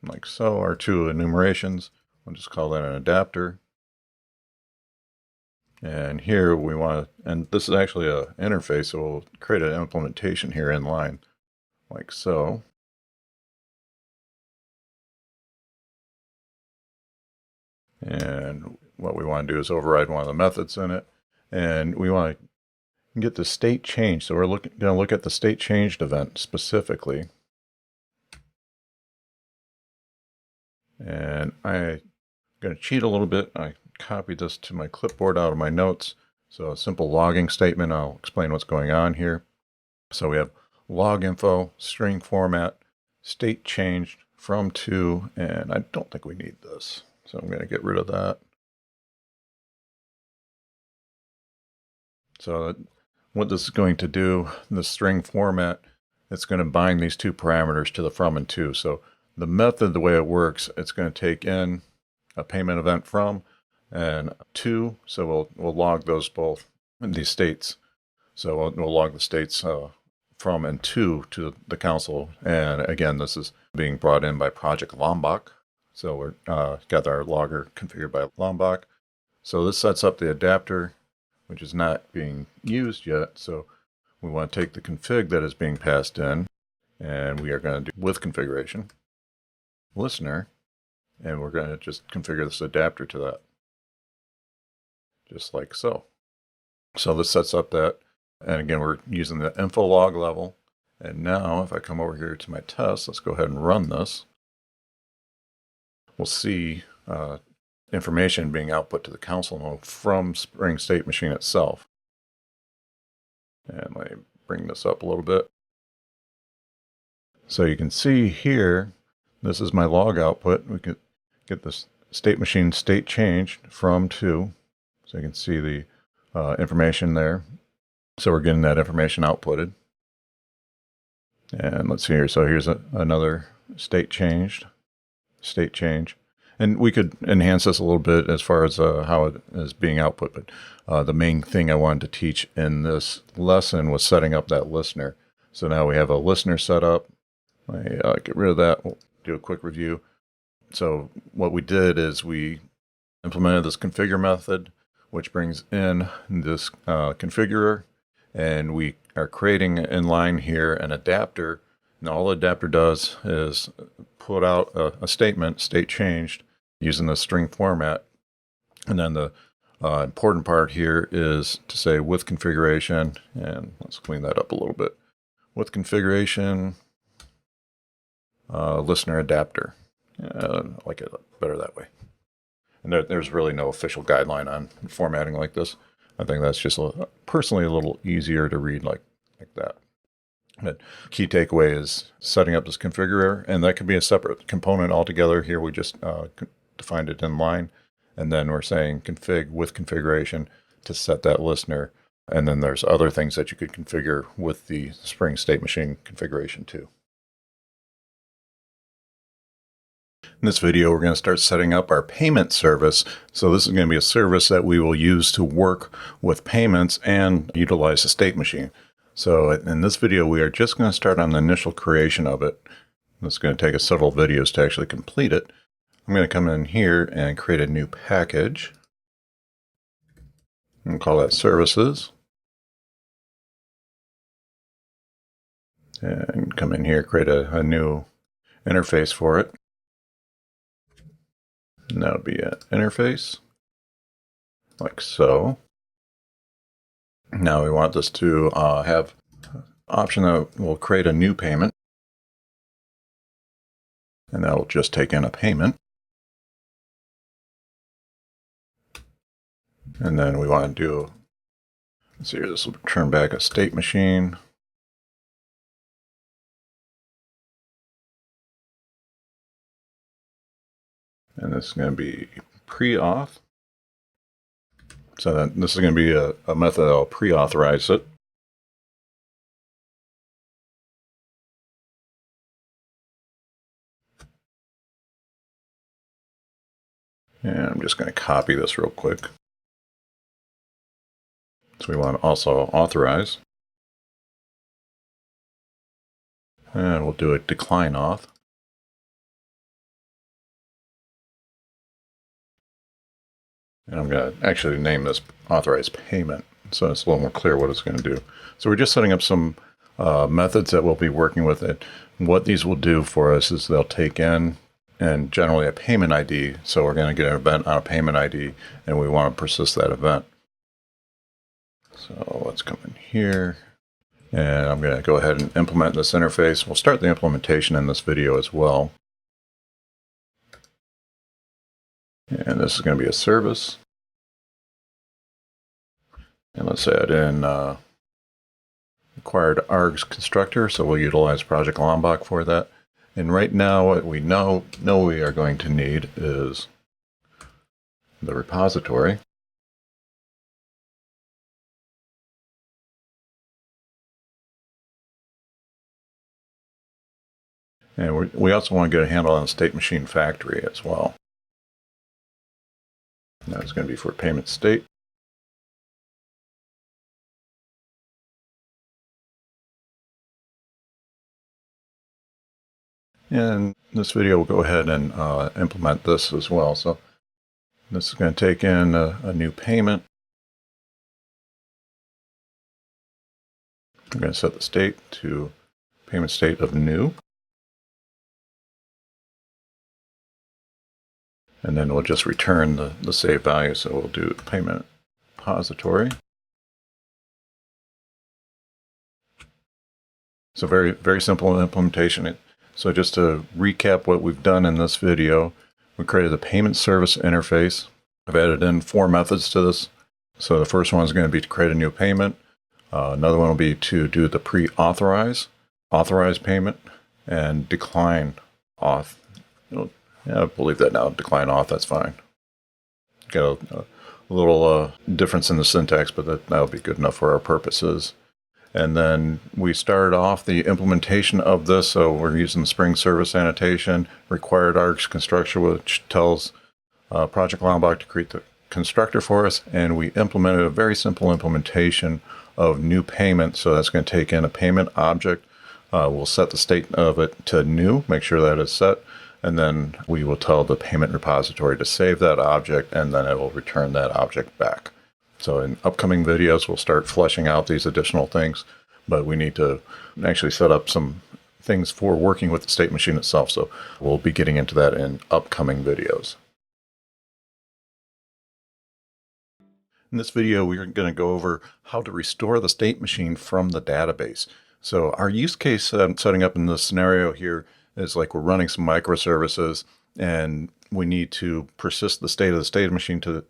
like so, our two enumerations. We'll just call that an adapter. And here we want to, and this is actually an interface, so we'll create an implementation here in line, like so. And what we want to do is override one of the methods in it. And we want to get the state change. So we're going to look at the state changed event specifically. And I'm going to cheat a little bit. I copied this to my clipboard out of my notes. So a simple logging statement. I'll explain what's going on here. So we have log info, string format, state changed from to, and I don't think we need this. So I'm going to get rid of that. So what this is going to do, the string format, it's going to bind these two parameters to the from and to. So the method, the way it works, it's going to take in a payment event from and to. So we'll log those both in these states. So we'll log the states from and to the console. And again, this is being brought in by Project Lombok. So we're got our logger configured by Lombok. So this sets up the adapter, which is not being used yet. So we want to take the config that is being passed in, and we are going to do with configuration listener, and we're going to just configure this adapter to that, just like so. So this sets up that, and again, we're using the info log level. And now if I come over here to my test, let's go ahead and run this. We'll see information being output to the console node from Spring State Machine itself. And let me bring this up a little bit. So you can see here, this is my log output. We could get this state machine state changed from to. So you can see the information there. So we're getting that information outputted. And let's see here. So here's another state changed, state change. And we could enhance this a little bit as far as how it is being output. But the main thing I wanted to teach in this lesson was setting up that listener. So now we have a listener set up. I get rid of that. We'll do a quick review. So what we did is we implemented this configure method, which brings in this configurer. And we are creating in line here an adapter. And all the adapter does is put out a statement, state changed, using the string format. And then the important part here is to say with configuration, and let's clean that up a little bit. With configuration, listener adapter. I like it better that way. And there's really no official guideline on formatting like this. I think that's just personally a little easier to read like that. But key takeaway is setting up this configurer, and that can be a separate component altogether. Here we just defined it in line, and then we're saying config with configuration to set that listener. And then there's other things that you could configure with the Spring State Machine configuration too. In this video, we're going to start setting up our payment service. So this is going to be a service that we will use to work with payments and utilize the state machine. So in this video, we are just going to start on the initial creation of it. It's going to take us several videos to actually complete it. I'm going to come in here and create a new package. And call that services. And come in here, create a new interface for it. And that would be an interface, like so. Now we want this to have an option that will create a new payment. And that will just take in a payment. And then we want to do, let's see here, this will turn back a state machine. And this is going to be pre-auth. So then this is going to be a method that will pre-authorize it. And I'm just going to copy this real quick. So we want to also authorize. And we'll do a decline auth. And I'm going to actually name this authorized payment, so it's a little more clear what it's going to do. So we're just setting up some methods that we'll be working with it. What these will do for us is they'll take in and generally a payment ID. So we're going to get an event on a payment ID, and we want to persist that event. So let's come in here, and I'm going to go ahead and implement this interface. We'll start the implementation in this video as well. And this is going to be a service. And let's add in required args constructor. So we'll utilize Project Lombok for that. And right now, what we know we are going to need is the repository. And we also want to get a handle on the state machine factory as well. That's going to be for payment state. And in this video, we'll go ahead and implement this as well. So this is going to take in a new payment. I'm going to set the state to payment state of new. And then we'll just return the save value. So we'll do payment repository. So very, very simple implementation. So just to recap what we've done in this video, we created the payment service interface. I've added in 4 methods to this. So the first one is going to be to create a new payment. Another one will be to do the pre-authorize, authorize payment, and decline auth. Yeah, I believe that now. Decline auth, that's fine. Got a little difference in the syntax, but that'll be good enough for our purposes. And then we started off the implementation of this. So we're using the Spring Service annotation, required args constructor, which tells Project Lombok to create the constructor for us. And we implemented a very simple implementation of new payment. So that's going to take in a payment object. We'll set the state of it to new, make sure that is set. And then we will tell the payment repository to save that object, and then it will return that object back. So in upcoming videos, we'll start fleshing out these additional things, but we need to actually set up some things for working with the state machine itself. So we'll be getting into that in upcoming videos. In this video, we're going to go over how to restore the state machine from the database. So our use case setting up in this scenario here is like we're running some microservices and we need to persist the state of the state machine to the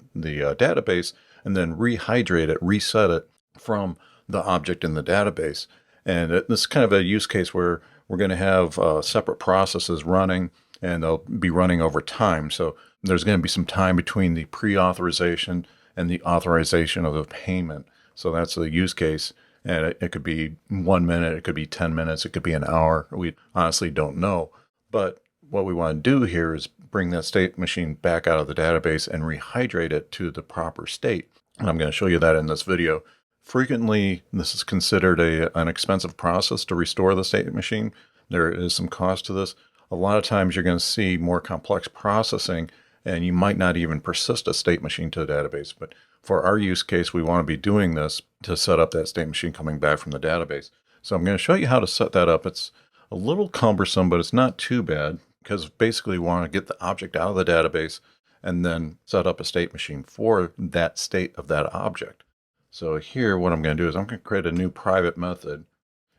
database and then rehydrate it, reset it from the object in the database. And this is kind of a use case where we're going to have separate processes running, and they'll be running over time. So there's going to be some time between the pre-authorization and the authorization of the payment. So that's the use case. And it could be 1 minute, it could be 10 minutes, it could be an hour. We honestly don't know. But what we want to do here is bring that state machine back out of the database and rehydrate it to the proper state. And I'm going to show you that in this video. Frequently, this is considered an expensive process to restore the state machine. There is some cost to this. A lot of times you're going to see more complex processing, and you might not even persist a state machine to the database. But for our use case, we want to be doing this to set up that state machine coming back from the database. So I'm going to show you how to set that up. It's a little cumbersome, but it's not too bad, because basically we want to get the object out of the database and then set up a state machine for that state of that object. So here, what I'm going to do is I'm going to create a new private method,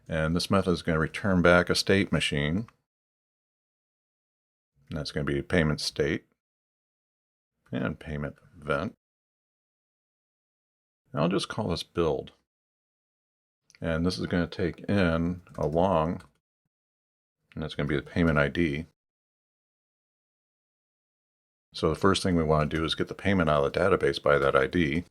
and this method is going to return back a state machine. And that's going to be payment state and payment event. And I'll just call this build. And this is going to take in a long, and that's going to be the payment ID. So the first thing we want to do is get the payment out of the database by that ID.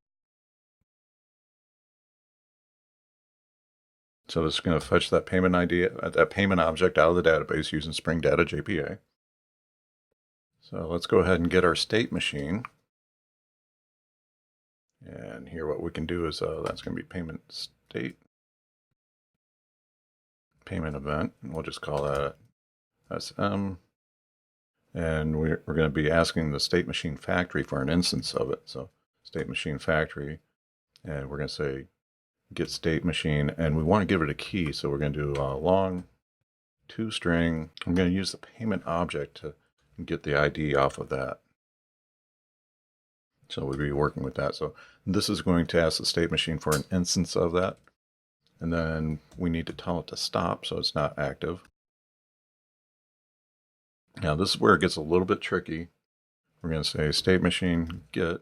So this is going to fetch that payment ID, that payment object out of the database using Spring Data JPA. So let's go ahead and get our state machine. And here what we can do is that's going to be payment state, payment event, and we'll just call that SM. And we're going to be asking the state machine factory for an instance of it. So state machine factory, and we're going to say get state machine, and we want to give it a key. So we're going to do long toString. I'm going to use the payment object to get the ID off of that. So we'll be working with that. So this is going to ask the state machine for an instance of that. And then we need to tell it to stop so it's not active. Now this is where it gets a little bit tricky. We're going to say state machine get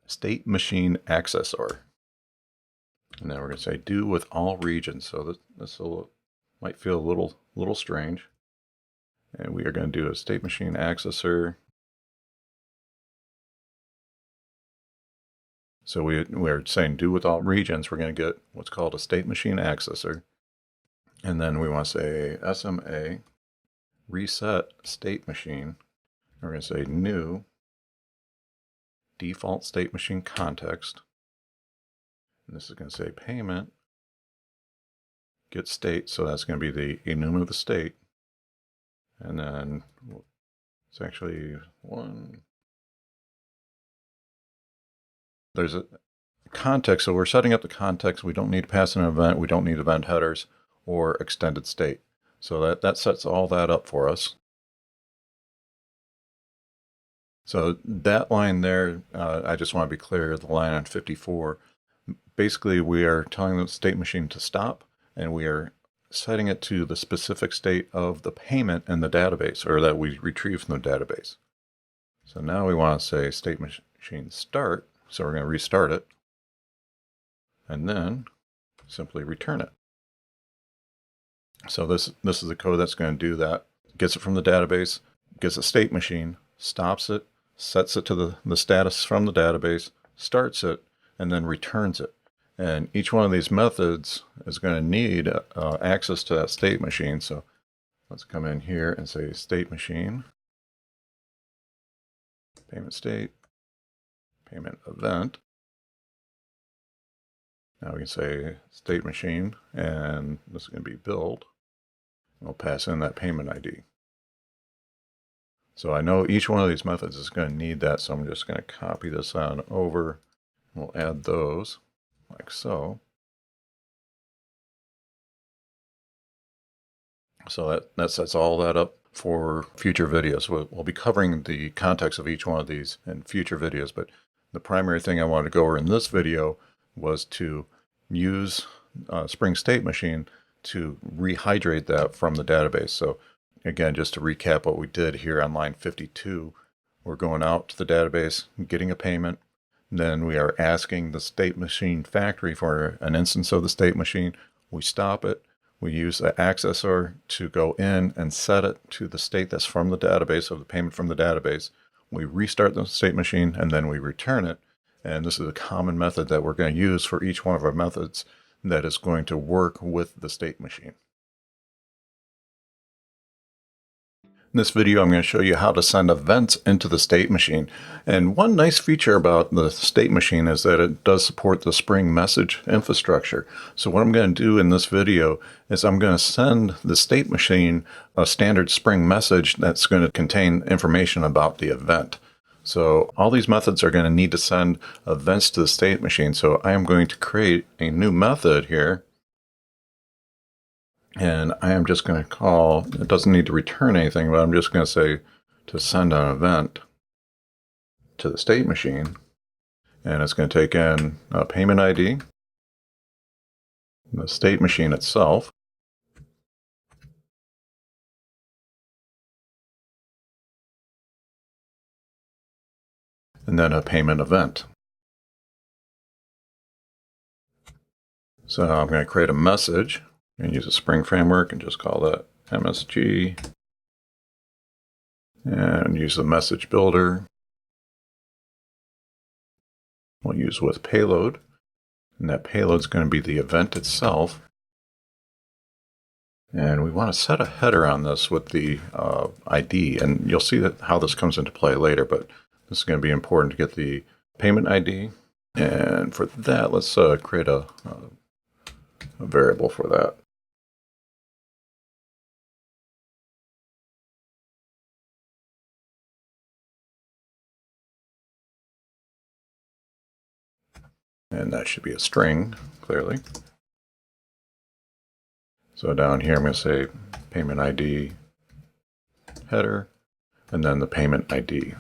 state machine accessor. And then we're going to say do with all regions. So this might feel a little strange. And we are going to do a state machine accessor. So we're saying do with all regions. We're going to get what's called a state machine accessor. And then we want to say SMA reset state machine. We're going to say new default state machine context. And this is going to say payment get state. So that's going to be the enum of the state. And then it's actually one. There's a context. So we're setting up the context. We don't need to pass an event. We don't need event headers or extended state. So that sets all that up for us. So that line there, I just want to be clear, the line on 54, basically we are telling the state machine to stop, and we are setting it to the specific state of the payment in the database, or that we retrieve from the database. So now we want to say state machine start, so we're going to restart it, and then simply return it. So this is the code that's going to do that. Gets it from the database, gets a state machine, stops it, sets it to the status from the database, starts it, and then returns it. And each one of these methods is going to need access to that state machine. So let's come in here and say state machine, payment state, payment event. Now we can say state machine, and this is going to be build. We'll pass in that payment ID. So I know each one of these methods is going to need that, so I'm just going to copy this on over. We'll add those like so. So that sets all that up for future videos. We'll be covering the context of each one of these in future videos, but the primary thing I wanted to go over in this video was to use Spring State Machine to rehydrate that from the database. So again, just to recap what we did here on line 52, we're going out to the database, getting a payment, then we are asking the state machine factory for an instance of the state machine. We stop it. We use the accessor to go in and set it to the state that's from the database, of the payment from the database. We restart the state machine, and then we return it. And this is a common method that we're going to use for each one of our methods that is going to work with the state machine. In this video, I'm going to show you how to send events into the state machine. And one nice feature about the state machine is that it does support the Spring message infrastructure. So what I'm going to do in this video is I'm going to send the state machine a standard Spring message that's going to contain information about the event. So all these methods are going to need to send events to the state machine. So I am going to create a new method here. And I am just going to call, it doesn't need to return anything, but I'm just going to say to send an event to the state machine. And it's going to take in a payment ID, the state machine itself, and then a payment event. So now I'm going to create a message and use a Spring framework and just call that MSG and use the message builder. We'll use with payload, and that payload is going to be the event itself. And we want to set a header on this with the ID, and you'll see that how this comes into play later, but this is going to be important to get the payment ID. And for that, let's create a variable for that. And that should be a string, clearly. So down here, I'm going to say payment ID header, and then the payment ID.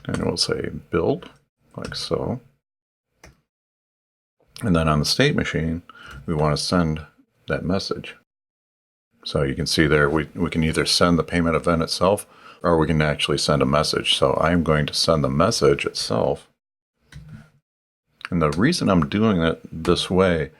And we'll say build, like so. And then on the state machine, we want to send that message. So you can see there, we can either send the payment event itself, or we can actually send a message. So I'm going to send the message itself. And the reason I'm doing it this way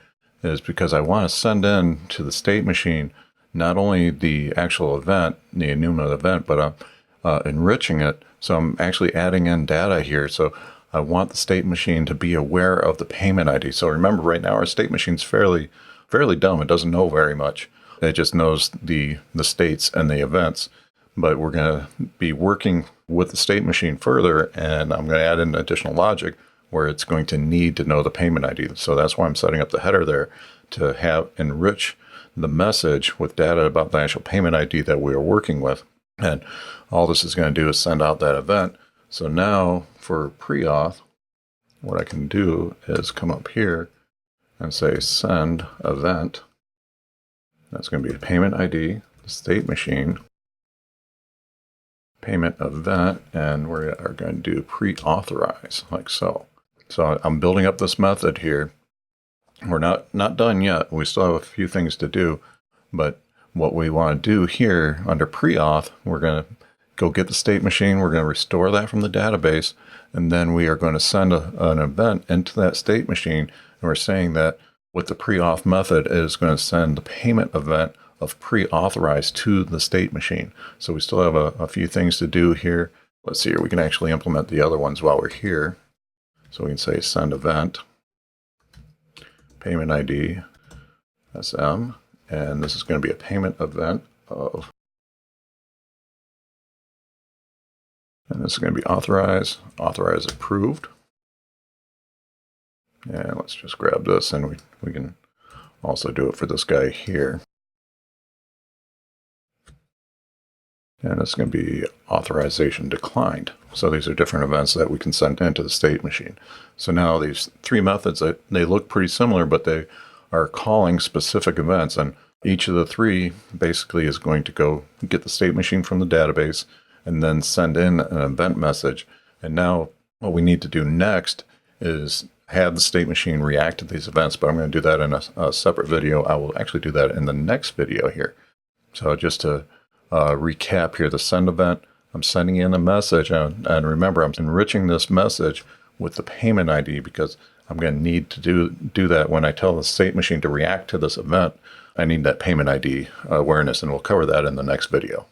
is because I want to send in to the state machine not only the actual event, the enumerated event, but I'm enriching it. So I'm actually adding in data here. So I want the state machine to be aware of the payment ID. So remember, right now our state machine's fairly dumb. It doesn't know very much. It just knows the states and the events. But we're going to be working with the state machine further, and I'm going to add in additional logic where it's going to need to know the payment ID. So that's why I'm setting up the header there to have enrich the message with data about the actual payment ID that we are working with. And all this is going to do is send out that event. So now for pre-auth, what I can do is come up here and say send event. That's going to be the payment ID, the state machine, payment event, and we are going to do pre-authorize, like so. So I'm building up this method here. We're not done yet. We still have a few things to do, but what we want to do here under pre-auth, we're going to go get the state machine. We're going to restore that from the database, and then we are going to send an event into that state machine. And we're saying that with the pre-auth method, it is going to send the payment event of pre-authorized to the state machine. So we still have a few things to do here. Let's see here. We can actually implement the other ones while we're here. So we can say send event. payment ID SM, and this is going to be a payment event of, and this is going to be authorize approved. And let's just grab this, and we can also do it for this guy here. And it's going to be authorization declined. So these are different events that we can send into the state machine. So now these three methods, they look pretty similar, but they are calling specific events. And each of the three basically is going to go get the state machine from the database and then send in an event message. And now what we need to do next is have the state machine react to these events, but I'm going to do that in a separate video. I will actually do that in the next video here. So just to recap here, the send event, I'm sending in a message, and remember, I'm enriching this message with the payment ID because I'm going to need to do that when I tell the state machine to react to this event. I need that payment ID awareness, and we'll cover that in the next video.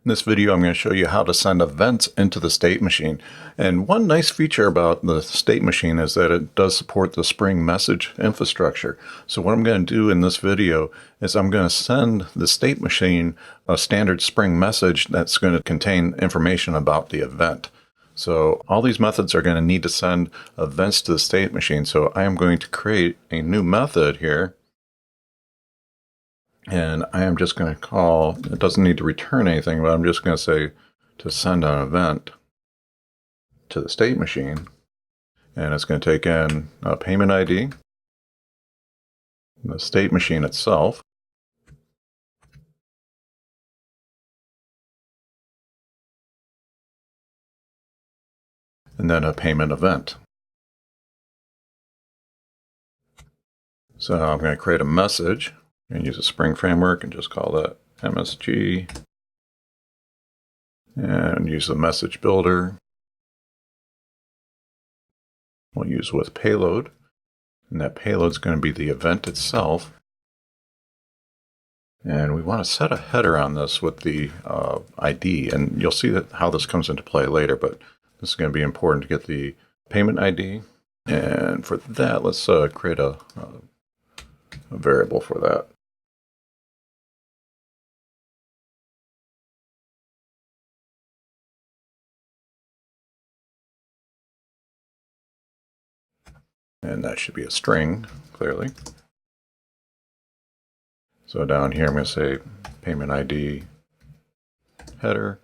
In this video, I'm going to show you how to send events into the state machine. And one nice feature about the state machine is that it does support the Spring message infrastructure. So what I'm going to do in this video is I'm going to send the state machine a standard Spring message that's going to contain information about the event. So all these methods are going to need to send events to the state machine. So I am going to create a new method here. And I am just going to call, it doesn't need to return anything, but I'm just going to say to send an event to the state machine. And it's going to take in a payment ID, the state machine itself, and then a payment event. So I'm going to create a message and use a Spring framework and just call that MSG and use the message builder. We'll use with payload, and that payload is going to be the event itself. And we want to set a header on this with the ID, and you'll see that how this comes into play later, but this is going to be important to get the payment ID. And for that, let's create a variable for that. And that should be a string, clearly. So down here, I'm going to say payment ID header,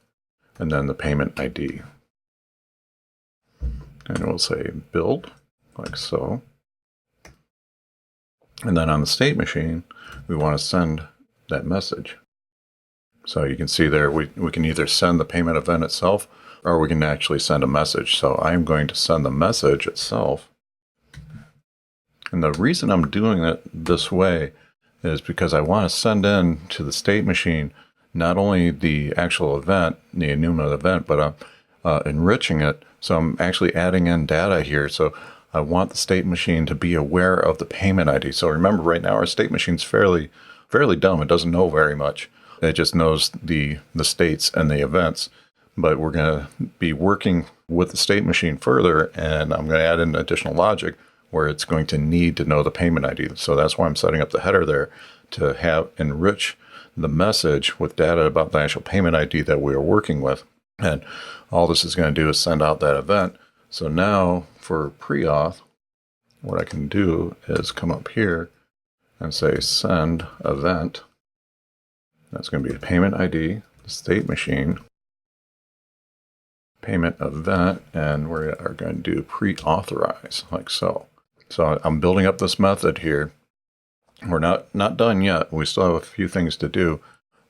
and then the payment ID. And we'll say build, like so. And then on the state machine, we want to send that message. So you can see there, we can either send the payment event itself, or we can actually send a message. So I'm going to send the message itself. And the reason I'm doing it this way is because I want to send in to the state machine not only the actual event, the enumerated event, but I'm enriching it. So I'm actually adding in data here. So I want the state machine to be aware of the payment ID. So remember, right now our state machine's fairly dumb. It doesn't know very much. It just knows the states and the events. But we're going to be working with the state machine further, and I'm going to add in additional logic where it's going to need to know the payment ID. So that's why I'm setting up the header there to have enrich the message with data about the actual payment ID that we are working with. And all this is going to do is send out that event. So now for pre-auth, what I can do is come up here and say send event. That's going to be the payment ID, the state machine, payment event, and we are going to do pre-authorize, like so. So I'm building up this method here. We're not done yet. We still have a few things to do,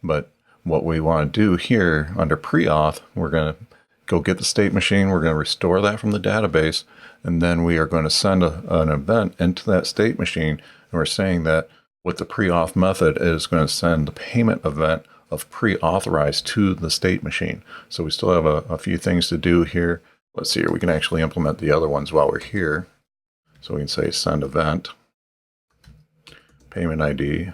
but what we want to do here under pre-auth, we're going to go get the state machine. We're going to restore that from the database, and then we are going to send an event into that state machine. And we're saying that with the pre-auth method, it is going to send the payment event of pre-authorize to the state machine. So we still have a few things to do here. Let's see here. We can actually implement the other ones while we're here. So we can say send event, payment ID,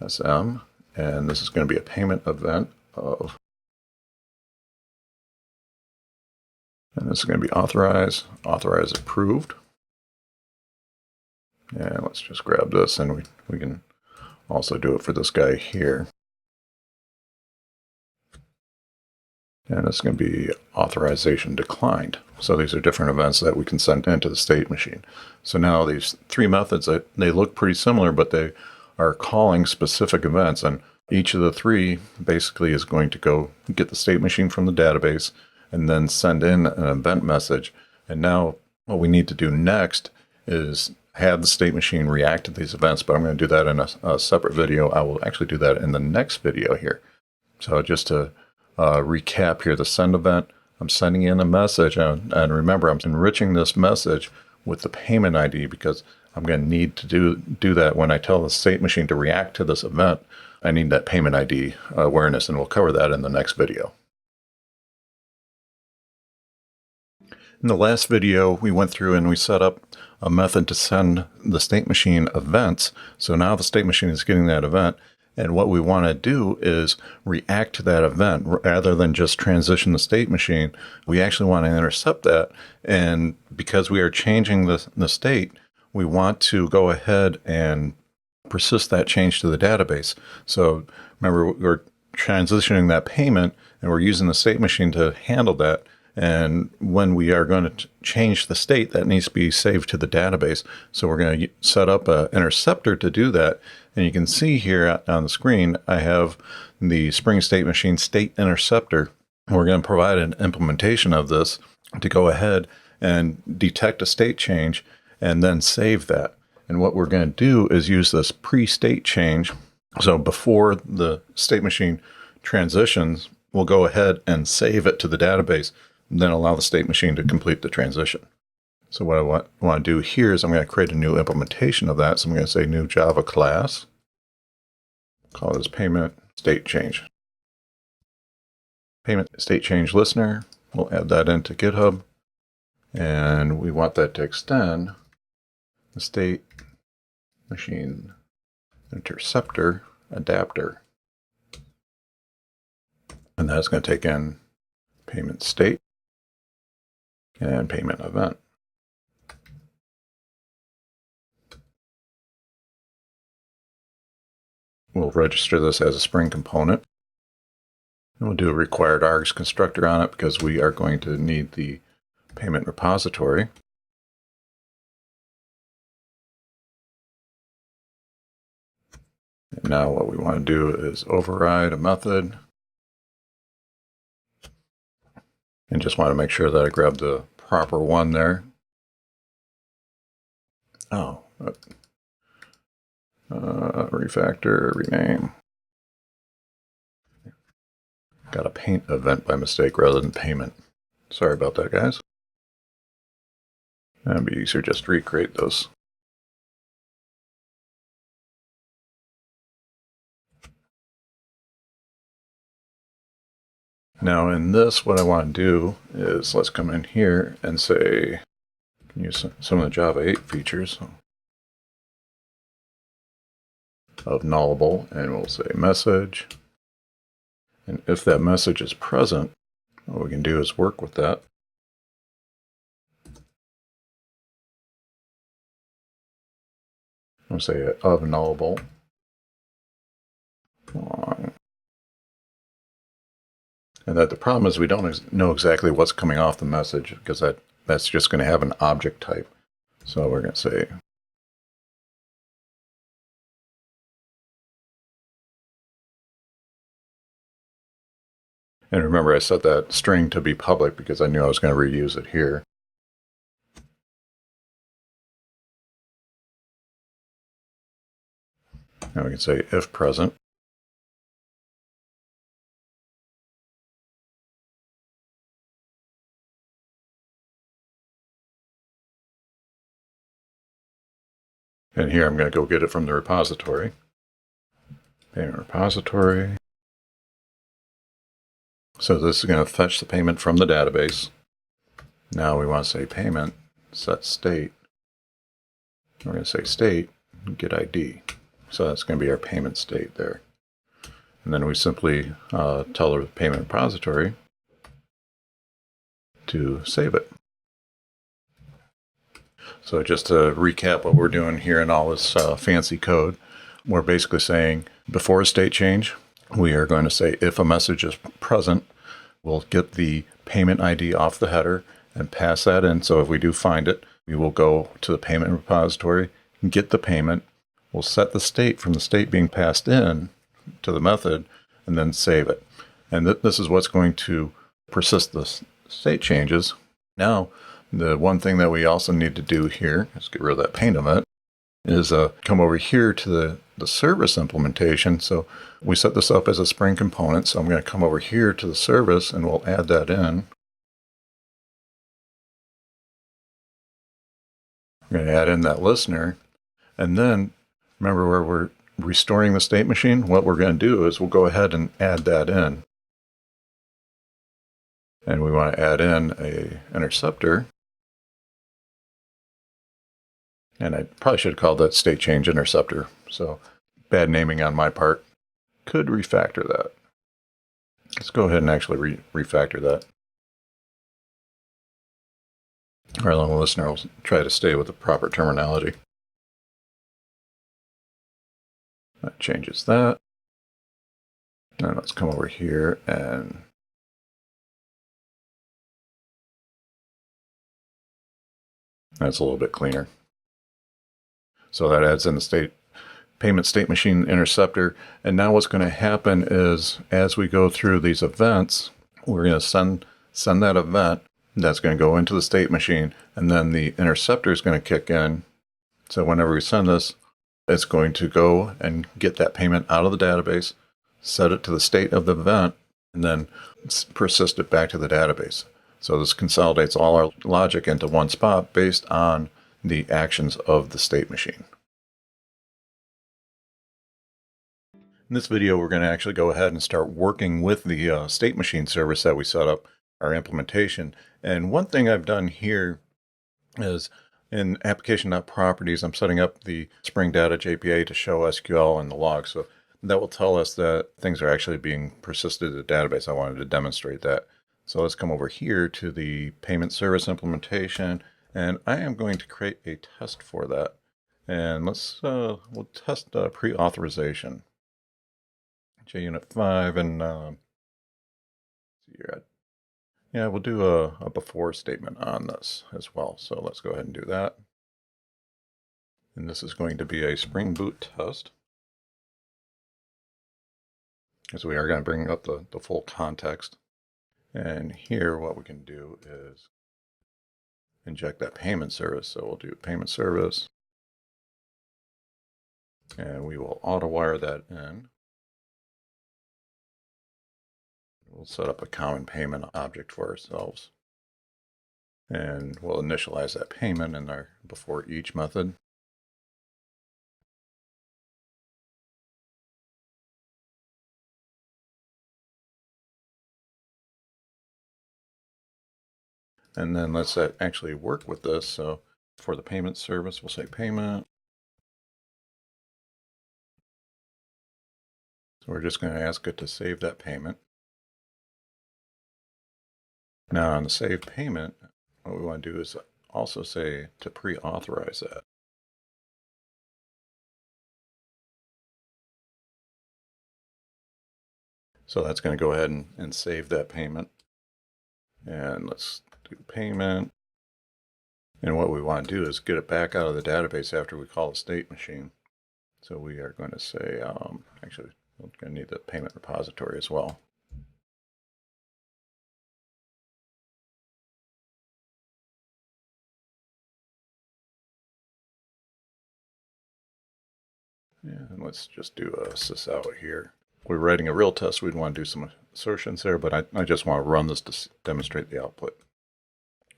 SM, and this is going to be a payment event of And this is going to be authorize approved. And let's just grab this, and we can also do it for this guy here. And it's going to be authorization declined. So these are different events that we can send into the state machine. So now these three methods, they look pretty similar, but they are calling specific events. And each of the three basically is going to go get the state machine from the database and then send in an event message. And now what we need to do next is have the state machine react to these events, but I'm going to do that in a separate video. I will actually do that in the next video here. So just to recap here, the send event, I'm sending in a message, and remember, I'm enriching this message with the payment ID because I'm going to need to do that when I tell the state machine to react to this event. I need that payment ID awareness, and we'll cover that in the next video. In the last video, we went through and we set up a method to send the state machine events. So now the state machine is getting that event. And what we want to do is react to that event rather than just transition the state machine. We actually want to intercept that. And because we are changing the state, we want to go ahead and persist that change to the database. So remember, we're transitioning that payment and we're using the state machine to handle that. And when we are going to change the state, that needs to be saved to the database. So we're going to set up an interceptor to do that. And you can see here on the screen, I have the Spring State Machine State Interceptor. We're going to provide an implementation of this to go ahead and detect a state change and then save that. And what we're going to do is use this pre-state change. So before the state machine transitions, we'll go ahead and save it to the database, and then allow the state machine to complete the transition. So what I want to do here is I'm going to create a new implementation of that. So I'm going to say new Java class, call this payment state change. Payment state change listener, we'll add that into GitHub. And we want that to extend the state machine interceptor adapter. And that's going to take in payment state and payment event. We'll register this as a Spring component. And we'll do a required args constructor on it because we are going to need the payment repository. And now what we want to do is override a method. And just want to make sure that I grab the proper one there. Oh, refactor, rename. Got a paint event by mistake rather than payment. Sorry about that, guys. It'd be easier just to recreate those. Now in this, what I want to do is let's come in here and say, can use some of the Java 8 features of nullable, and we'll say message. And if that message is present, what we can do is work with that. We'll say of nullable. And that the problem is we don't know exactly what's coming off the message because that's just going to have an object type. So we're going to say and remember I set that string to be public because I knew I was going to reuse it here. Now we can say if present. And here I'm going to go get it from the repository. Payment repository. So this is going to fetch the payment from the database. Now we want to say payment, set state. We're going to say state, get ID. So that's going to be our payment state there. And then we simply tell the payment repository to save it. So just to recap what we're doing here in all this fancy code, we're basically saying before a state change, we are going to say if a message is present, we'll get the payment ID off the header and pass that in. So if we do find it, we will go to the payment repository, get the payment, we'll set the state from the state being passed in to the method, and then save it. And this is what's going to persist the state changes. Now, the one thing that we also need to do here, let's get rid of that paint event, is come over here to the service implementation. So we set this up as a Spring component. So I'm going to come over here to the service and we'll add that in. I'm going to add in that listener. And then remember where we're restoring the state machine? What we're going to do is we'll go ahead and add that in. And we want to add in a interceptor. And I probably should have called that state change interceptor. So bad naming on my part. Could refactor that. Let's go ahead and actually refactor that. Our little listener will try to stay with the proper terminology. That changes that. And let's come over here and that's a little bit cleaner. So that adds in the payment state machine interceptor. And now what's going to happen is as we go through these events, we're going to send that event. That's going to go into the state machine. And then the interceptor is going to kick in. So whenever we send this, it's going to go and get that payment out of the database, set it to the state of the event, and then persist it back to the database. So this consolidates all our logic into one spot based on the actions of the state machine. In this video, we're going to actually go ahead and start working with the state machine service that we set up, our implementation. And one thing I've done here is in application.properties, I'm setting up the Spring Data JPA to show SQL in the log. So that will tell us that things are actually being persisted to the database. I wanted to demonstrate that. So let's come over here to the payment service implementation. And I am going to create a test for that. And we'll test pre-authorization. JUnit 5 and yeah, we'll do a before statement on this as well. So let's go ahead and do that. And this is going to be a Spring Boot test. Because we are going to bring up the full context. And here what we can do is inject that payment service. So we'll do payment service. And we will auto wire that in. We'll set up a common payment object for ourselves. And we'll initialize that payment in our before each method. And then let's actually work with this. So for the payment service, we'll say payment. So we're just going to ask it to save that payment. Now on the save payment, what we want to do is also say to pre-authorize that. So that's going to go ahead and save that payment. And let's do payment. And what we want to do is get it back out of the database after we call the state machine. So we are going to say, actually, we're going to need the payment repository as well. Yeah, and let's just do a sysout here. If we're writing a real test, we'd want to do some assertions there, but I just want to run this to demonstrate the output.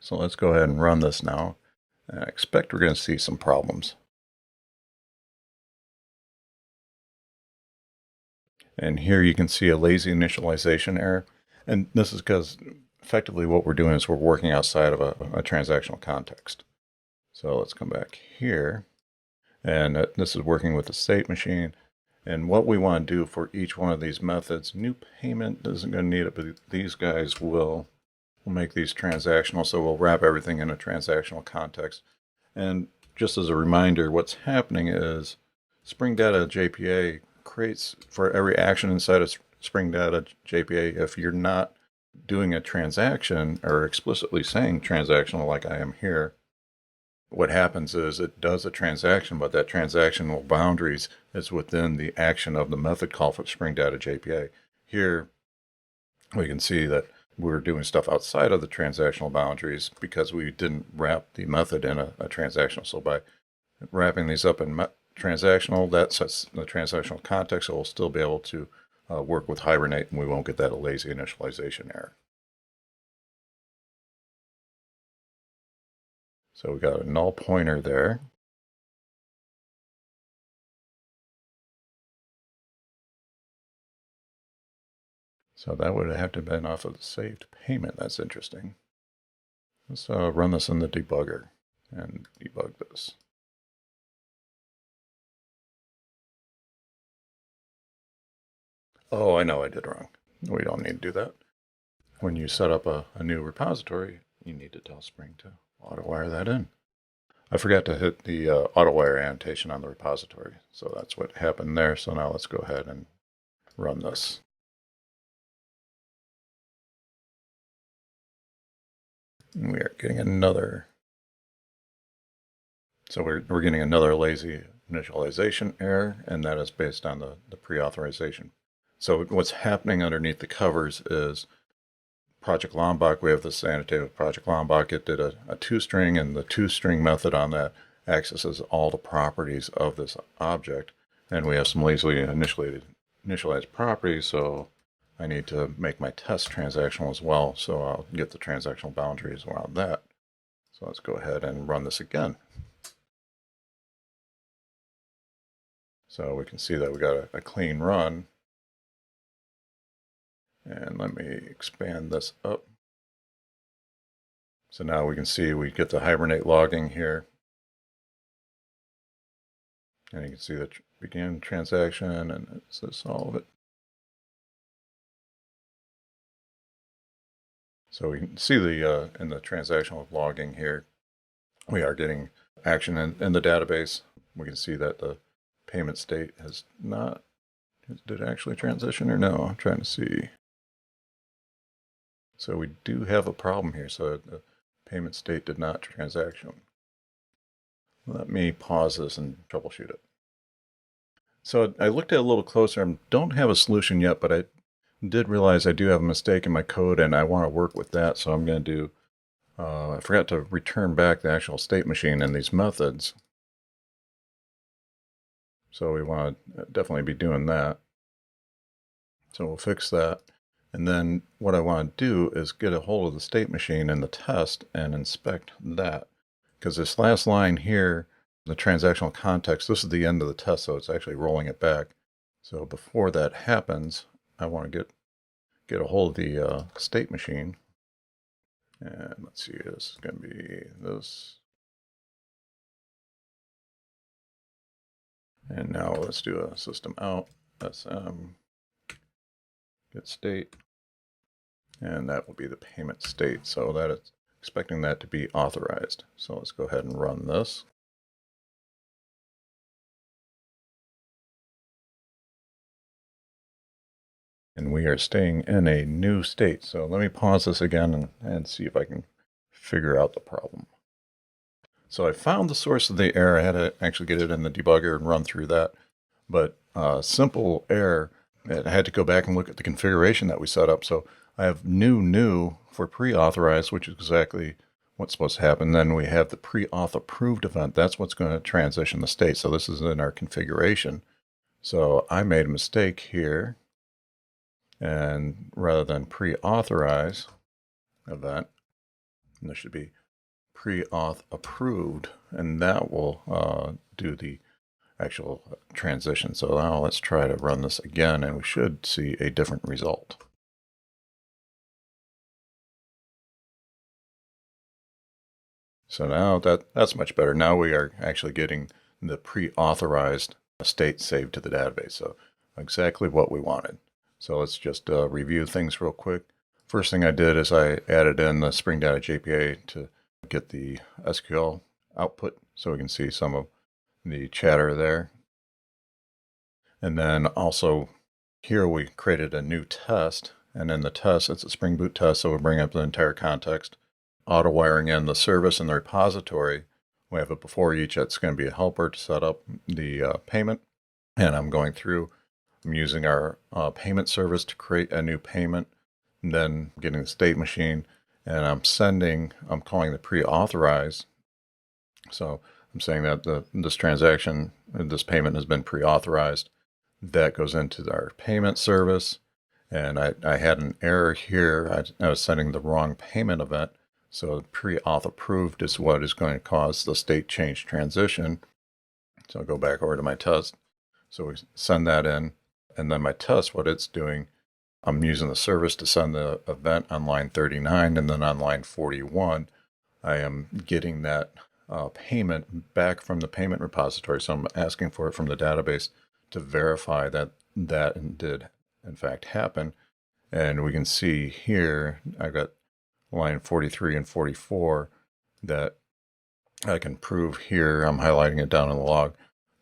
So let's go ahead and run this now. I expect we're going to see some problems. And here you can see a lazy initialization error. And this is because effectively what we're doing is we're working outside of a transactional context. So let's come back here. And this is working with the state machine. And what we want to do for each one of these methods, new payment isn't going to need it, but these guys will. We'll make these transactional, so we'll wrap everything in a transactional context. And just as a reminder, what's happening is Spring Data JPA creates for every action inside of Spring Data JPA, if you're not doing a transaction or explicitly saying transactional like I am here, what happens is it does a transaction, but that transactional boundaries is within the action of the method call for Spring Data JPA. Here, we can see that we're doing stuff outside of the transactional boundaries because we didn't wrap the method in a transactional. So by wrapping these up in transactional, that sets the transactional context, so we'll still be able to work with Hibernate, and we won't get that lazy initialization error. So we got a null pointer there. So that would have to have been off of the saved payment. That's interesting. Let's run this in the debugger and debug this. Oh, I know I did wrong. We don't need to do that. When you set up a new repository, you need to tell Spring to auto-wire that in. I forgot to hit the auto-wire annotation on the repository, so that's what happened there. So now let's go ahead and run this. We are getting another. So we're getting another lazy initialization error, and that is based on the pre-authorization. So what's happening underneath the covers is Project Lombok, we have this annotated Project Lombok. It did a toString, and the toString method on that accesses all the properties of this object. And we have some lazily initialized properties, so I need to make my test transactional as well. So I'll get the transactional boundaries around that. So let's go ahead and run this again. So we can see that we got a clean run. And let me expand this up. So now we can see we get the Hibernate logging here. And you can see the begin transaction, and it says all of it. So we can see the in the transactional logging here, we are getting action in the database. We can see that the payment state has not, did it actually transition or no? I'm trying to see. So we do have a problem here. So the payment state did not transaction. Let me pause this and troubleshoot it. So I looked at it a little closer. I don't have a solution yet, but I did realize I do have a mistake in my code, and I want to work with that. So I'm going to do, I forgot to return back the actual state machine in these methods. So we want to definitely be doing that. So we'll fix that. And then what I want to do is get a hold of the state machine in the test and inspect that. Because this last line here, the transactional context, this is the end of the test, so it's actually rolling it back. So before that happens, I want to get a hold of the state machine. And let's see, this is going to be this. And now let's do a system out, sm, get state. And that will be the payment state. So that is expecting that to be authorized. So let's go ahead and run this. And we are staying in a new state. So let me pause this again and see if I can figure out the problem. So I found the source of the error. I had to actually get it in the debugger and run through that. But simple error, I had to go back and look at the configuration that we set up. So I have new for pre-authorized, which is exactly what's supposed to happen. Then we have the pre-auth approved event. That's what's going to transition the state. So this is in our configuration. So I made a mistake here. And rather than pre-authorize event, and this should be pre-auth approved, and that will do the actual transition. So now let's try to run this again, and we should see a different result. So now that's much better. Now we are actually getting the pre-authorized state saved to the database. So exactly what we wanted. So let's just review things real quick. First thing I did is I added in the Spring Data JPA to get the SQL output so we can see some of the chatter there. And then also here we created a new test, and in the test, it's a Spring Boot test, so we'll bring up the entire context. Auto wiring in the service and the repository. We have it before each. It's going to be a helper to set up the payment. And I'm going through, I'm using our payment service to create a new payment, and then getting the state machine, and I'm calling the pre-authorized. So I'm saying that this transaction, this payment has been pre-authorized. That goes into our payment service. And I had an error here. I was setting the wrong payment event. So pre-auth approved is what is going to cause the state change transition. So I'll go back over to my test. So we send that in. And then my test, what it's doing, I'm using the service to send the event on line 39, and then on line 41, I am getting that payment back from the payment repository. So I'm asking for it from the database to verify that that did in fact happen. And we can see here, I got line 43 and 44 that I can prove here. I'm highlighting it down in the log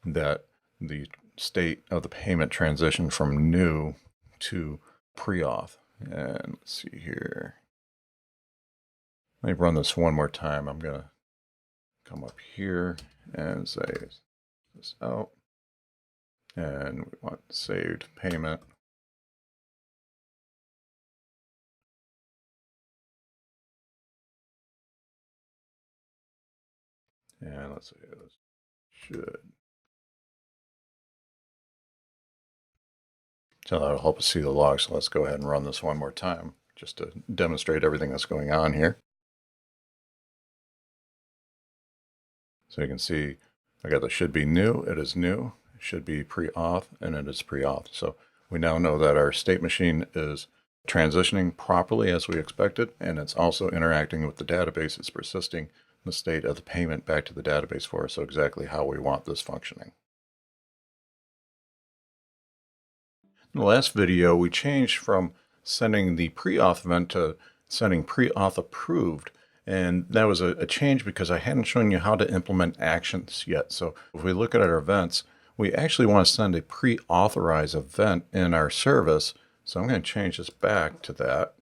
that the state of the payment transitioned from new to pre-auth. And let's see here. Let me run this one more time. I'm going to come up here and say this out. And we want saved payment. And let's say this should. So that'll help us see the log. So let's go ahead and run this one more time just to demonstrate everything that's going on here. So you can see I got the should be new. It is new. It should be pre-auth, and it is pre-auth. So we now know that our state machine is transitioning properly as we expected, and it's also interacting with the database. It's persisting the state of the payment back to the database for us. So exactly how we want this functioning. In the last video, we changed from sending the pre-auth event to sending pre-auth approved. And that was a change because I hadn't shown you how to implement actions yet. So if we look at our events, we actually want to send a pre-authorized event in our service. So I'm going to change this back to that.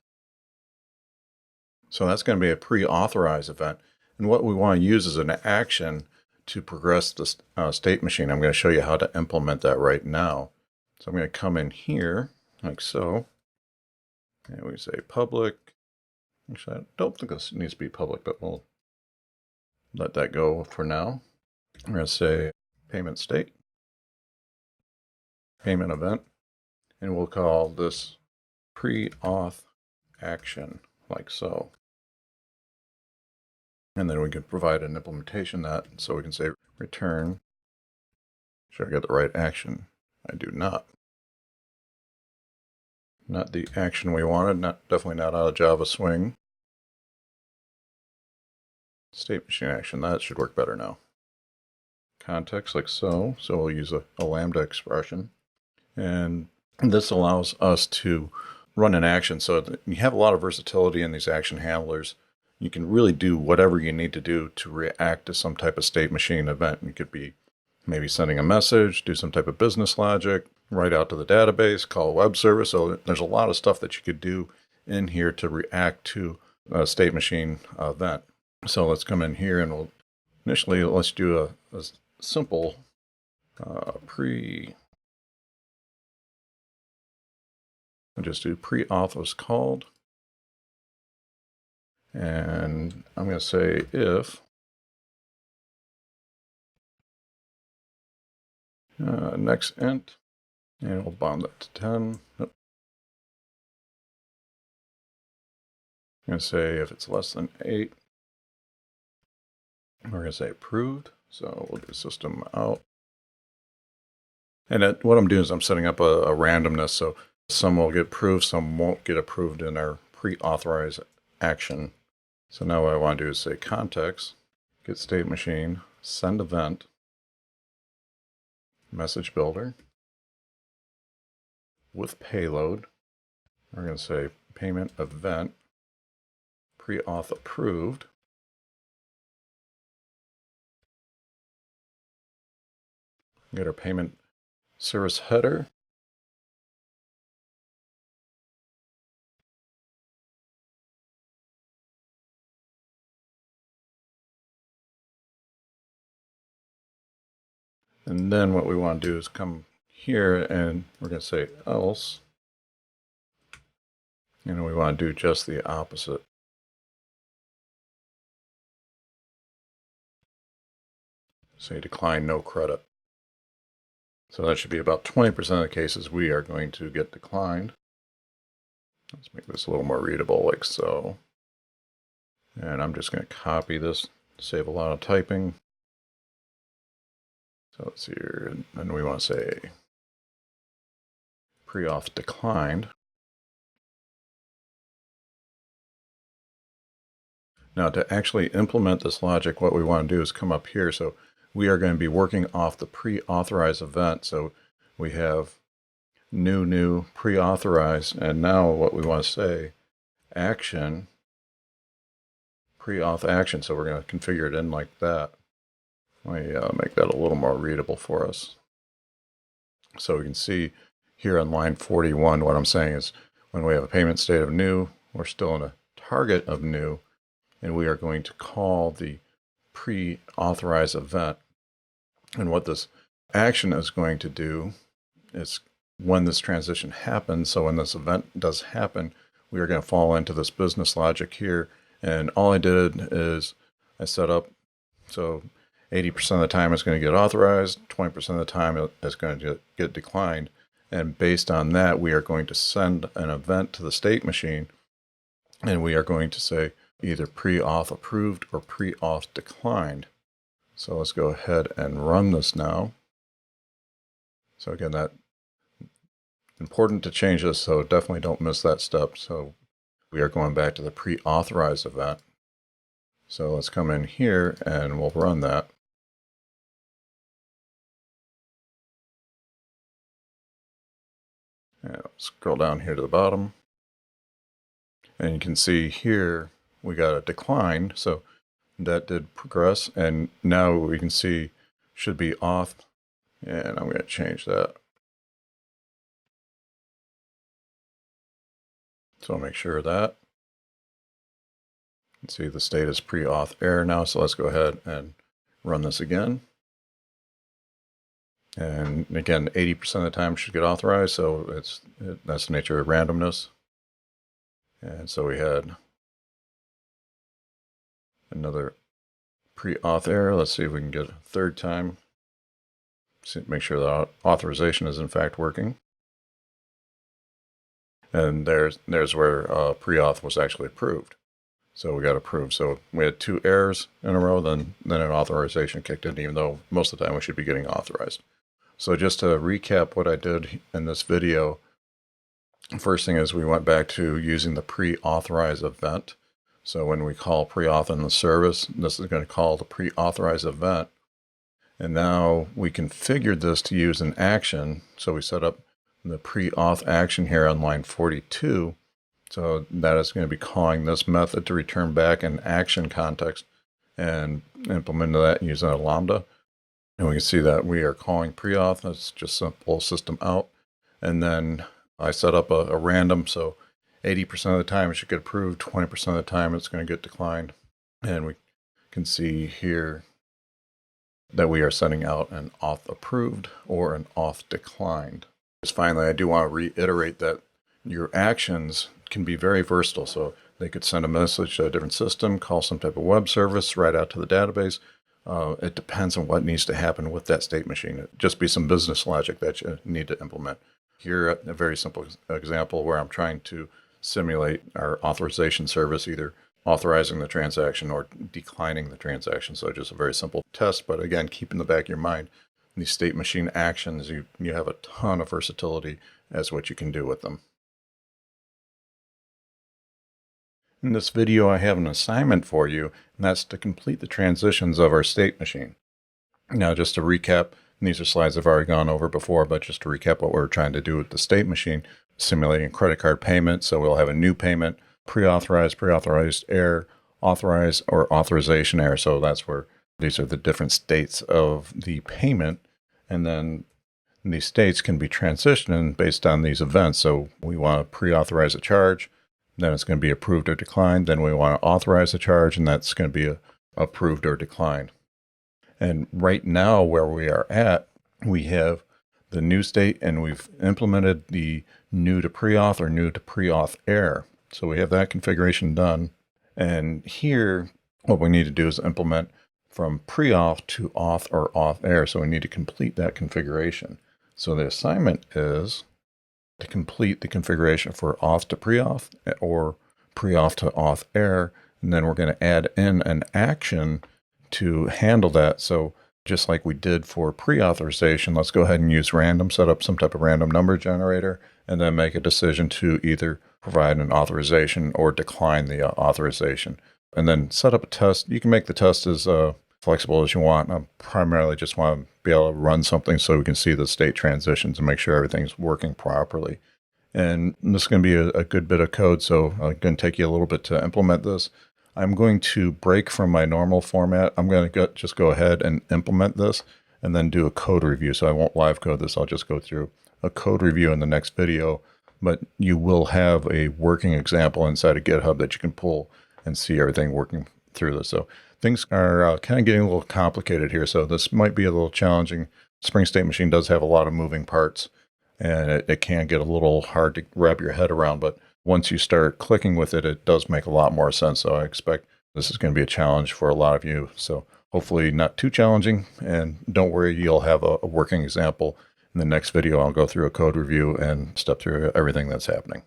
So that's going to be a pre-authorized event. And what we want to use is an action to progress the state machine. I'm going to show you how to implement that right now. So I'm going to come in here like so. And we say public. Actually, I don't think this needs to be public, but we'll let that go for now. I'm going to say payment state, payment event, and we'll call this pre-auth action like so. And then we can provide an implementation that, so we can say return. Should I get the right action? I do not. Not the action we wanted, definitely not out of Java swing. State machine action, that should work better now. Context like so, so we'll use a lambda expression. And this allows us to run an action so that you have a lot of versatility in these action handlers. You can really do whatever you need to do to react to some type of state machine event. You could be maybe sending a message, do some type of business logic, write out to the database, call a web service. So there's a lot of stuff that you could do in here to react to a state machine event. So let's come in here and we'll initially let's do a simple I'll just do pre-auth was called. And I'm going to say if next int, and we'll bound that to 10. Nope. I'm going to say if it's less than 8, we're going to say approved. So we'll do system out. And what I'm doing is I'm setting up a randomness. So some will get approved, some won't get approved in our pre-authorized action. So now what I want to do is say context, get state machine, send event, message builder with payload. We're going to say payment event, pre-auth approved. Get our payment service header. And then what we want to do is come here and we're going to say else. And we want to do just the opposite. Say decline no credit. So that should be about 20% of the cases we are going to get declined. Let's make this a little more readable like so. And I'm just going to copy this, save a lot of typing. So let's see here, and we want to say pre-auth declined. Now to actually implement this logic, what we want to do is come up here. So we are going to be working off the pre-authorized event. So we have new, pre-authorized, and now what we want to say, action, pre-auth action. So we're going to configure it in like that. Let me make that a little more readable for us. So we can see here on line 41, what I'm saying is when we have a payment state of new, we're still in a target of new, and we are going to call the pre-authorized event. And what this action is going to do is when this transition happens, so when this event does happen, we are going to fall into this business logic here. And all I did is I set up, so 80% of the time it's going to get authorized, 20% of the time it's going to get declined. And based on that, we are going to send an event to the state machine, and we are going to say either pre-auth approved or pre-auth declined. So let's go ahead and run this now. So again, that important to change this, so definitely don't miss that step. So we are going back to the pre-authorized event. So let's come in here and we'll run that. And scroll down here to the bottom. And you can see here we got a decline. So that did progress. And now we can see should be auth. And I'm going to change that. So I'll make sure of that. You can see the state is pre-auth error now. So let's go ahead and run this again. And again, 80% of the time it should get authorized. So that's the nature of randomness. And so we had another pre-auth error. Let's see if we can get a third time. Make sure the authorization is in fact working. And there's where pre-auth was actually approved. So we got approved. So we had 2 errors in a row, then an authorization kicked in, even though most of the time we should be getting authorized. So just to recap what I did in this video, first thing is we went back to using the pre-authorized event. So when we call pre-auth in the service, this is going to call the pre-authorized event. And now we configured this to use an action. So we set up the pre-auth action here on line 42. So that is going to be calling this method to return back an action context and implement that using a lambda. And we can see that we are calling pre-auth. That's just simple system out. And then I set up a random. So 80% of the time it should get approved. 20% of the time it's going to get declined. And we can see here that we are sending out an auth approved or an auth declined. Just finally, I do want to reiterate that your actions can be very versatile. So they could send a message to a different system, call some type of web service, write out to the database. It depends on what needs to happen with that state machine. It'd just be some business logic that you need to implement. Here, a very simple example where I'm trying to simulate our authorization service, either authorizing the transaction or declining the transaction. So just a very simple test, but again, keep in the back of your mind, these state machine actions, you have a ton of versatility as what you can do with them. In this video, I have an assignment for you, and that's to complete the transitions of our state machine. Now, just to recap, and these are slides I've already gone over before, but just to recap what we're trying to do with the state machine, simulating credit card payment. So we'll have a new payment, pre-authorized error, authorized, or authorization error. So that's where these are the different states of the payment. And then these states can be transitioned based on these events. So we want to pre-authorize a charge, then it's going to be approved or declined. Then we want to authorize a charge, and that's going to be approved or declined. And right now where we are at, we have the new state, and we've implemented the new to pre-auth or new to pre-auth error. So we have that configuration done. And here, what we need to do is implement from pre-auth to auth or auth error. So we need to complete that configuration. So the assignment is to complete the configuration for auth to pre-auth or pre-auth to auth error. And then we're going to add in an action to handle that. So just like we did for pre-authorization, let's go ahead and use random, set up some type of random number generator, and then make a decision to either provide an authorization or decline the authorization. And then set up a test. You can make the test as flexible as you want. I primarily just want to be able to run something so we can see the state transitions and make sure everything's working properly. And this is going to be a good bit of code, so it's going to take you a little bit to implement this. I'm going to break from my normal format. I'm going to just go ahead and implement this and then do a code review. So I won't live code this. I'll just go through a code review in the next video. But you will have a working example inside of GitHub that you can pull and see everything working through this. So things are kind of getting a little complicated here. So this might be a little challenging. Spring State Machine does have a lot of moving parts, and it can get a little hard to wrap your head around. But once you start clicking with it, it does make a lot more sense. So I expect this is going to be a challenge for a lot of you. So hopefully not too challenging. And don't worry, you'll have a working example. In the next video, I'll go through a code review and step through everything that's happening.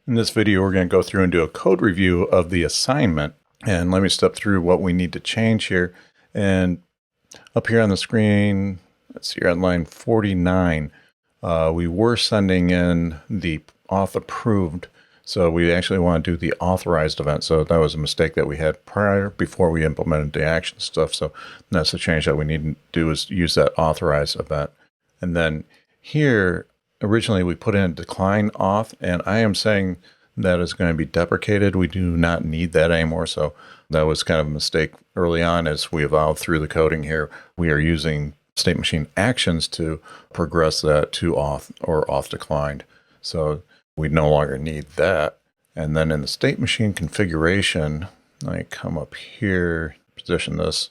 In this video, we're going to go through and do a code review of the assignment. And let me step through what we need to change here. And up here on the screen, let's see, on line 49, we were sending in the auth approved. So we actually want to do the authorized event. So that was a mistake that we had before we implemented the action stuff. So that's the change that we need to do, is use that authorized event. And then here, originally we put in decline auth, and I am saying that is going to be deprecated. We do not need that anymore. So that was kind of a mistake early on. As we evolved through the coding here, we are using state machine actions to progress that to auth or auth declined. So we no longer need that. And then in the state machine configuration, I come up here, position this,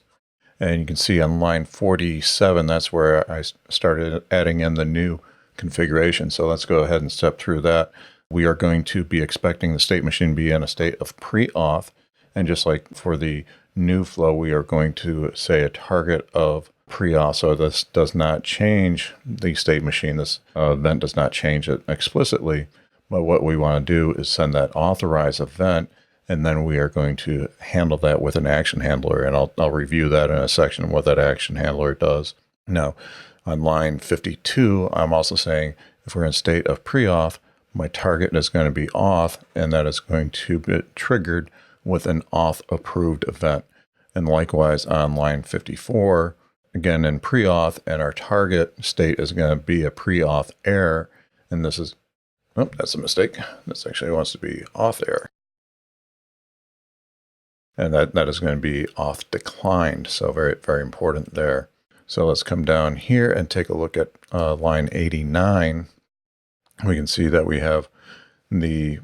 and you can see on line 47, that's where I started adding in the new configuration. So let's go ahead and step through that. We are going to be expecting the state machine to be in a state of pre-auth. And just like for the new flow, we are going to say a target of pre-auth. So this does not change the state machine. This event does not change it explicitly. But what we want to do is send that authorized event, and then we are going to handle that with an action handler. And I'll review that in a section, what that action handler does. Now, on line 52, I'm also saying if we're in state of pre-auth, my target is going to be auth, and that is going to be triggered with an auth approved event. And likewise on line 54, again in pre-auth, and our target state is going to be a pre-auth error. And this is, oh, that's a mistake. This actually wants to be auth error. And that is going to be auth declined. So very, very important there. So let's come down here and take a look at line 89. We can see that we have the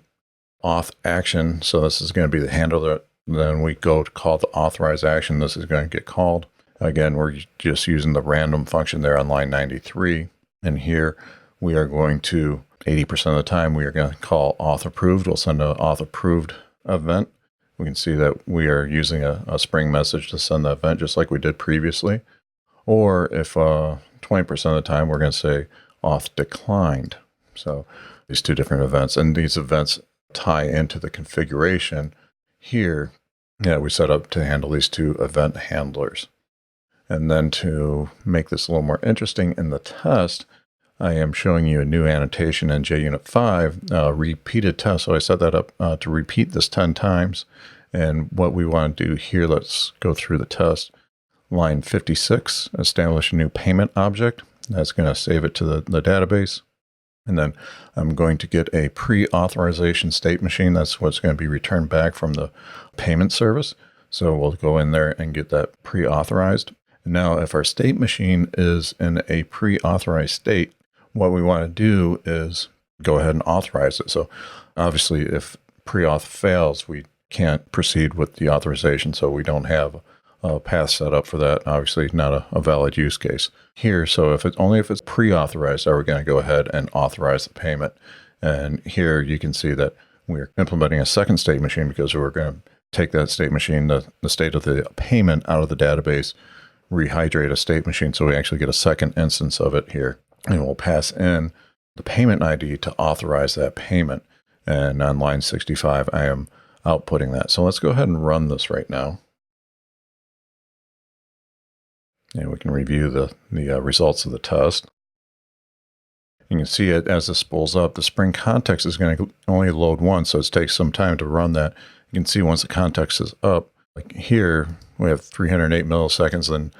auth action. So this is going to be the handler. Then we go to call the authorized action. This is going to get called. Again, we're just using the random function there on line 93. And here we are going to, 80% of the time, we are going to call auth approved. We'll send an auth approved event. We can see that we are using a Spring message to send the event just like we did previously. Or if 20% of the time, we're going to say auth declined. So these two different events, and these events tie into the configuration here that we set up to handle these two event handlers. And then to make this a little more interesting in the test, I am showing you a new annotation in JUnit 5, repeated test. So I set that up to repeat this 10 times. And what we want to do here, let's go through the test. Line 56, establish a new payment object. That's going to save it to the database. And then I'm going to get a pre-authorization state machine. That's what's going to be returned back from the payment service. So we'll go in there and get that pre-authorized. And now if our state machine is in a pre-authorized state, what we want to do is go ahead and authorize it. So obviously if pre-auth fails, we can't proceed with the authorization. So we don't have a path set up for that. Obviously not a valid use case here. So if it's pre-authorized, are we going to go ahead and authorize the payment? And here you can see that we're implementing a second state machine because we're going to take that state machine, the state of the payment out of the database, rehydrate a state machine. So we actually get a second instance of it here. And we'll pass in the payment ID to authorize that payment. And on line 65, I am outputting that. So let's go ahead and run this right now. And we can review the results of the test. You can see it as this spools up. The Spring context is going to only load once, so it takes some time to run that. You can see once the context is up, like here, we have 308 milliseconds, then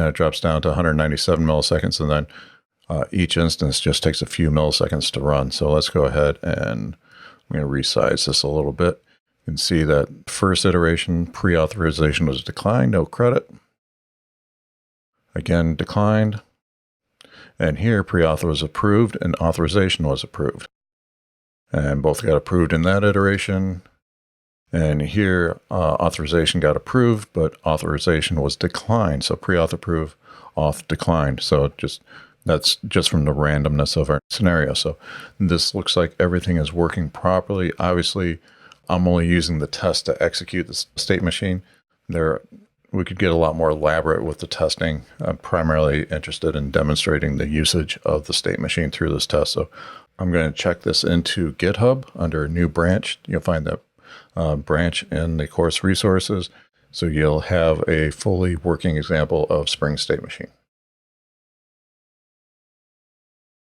it drops down to 197 milliseconds, and then each instance just takes a few milliseconds to run. So let's go ahead and I'm going to resize this a little bit. You can see that first iteration, pre-authorization was declined, no credit. Again, declined. And here, pre-auth was approved and authorization was approved. And both got approved in that iteration. And here, authorization got approved, but authorization was declined. So pre-auth approved, auth declined. So that's just from the randomness of our scenario. So this looks like everything is working properly. Obviously, I'm only using the test to execute the state machine. We could get a lot more elaborate with the testing. I'm primarily interested in demonstrating the usage of the state machine through this test. So I'm going to check this into GitHub under a new branch. You'll find that branch in the course resources. So you'll have a fully working example of Spring State Machine.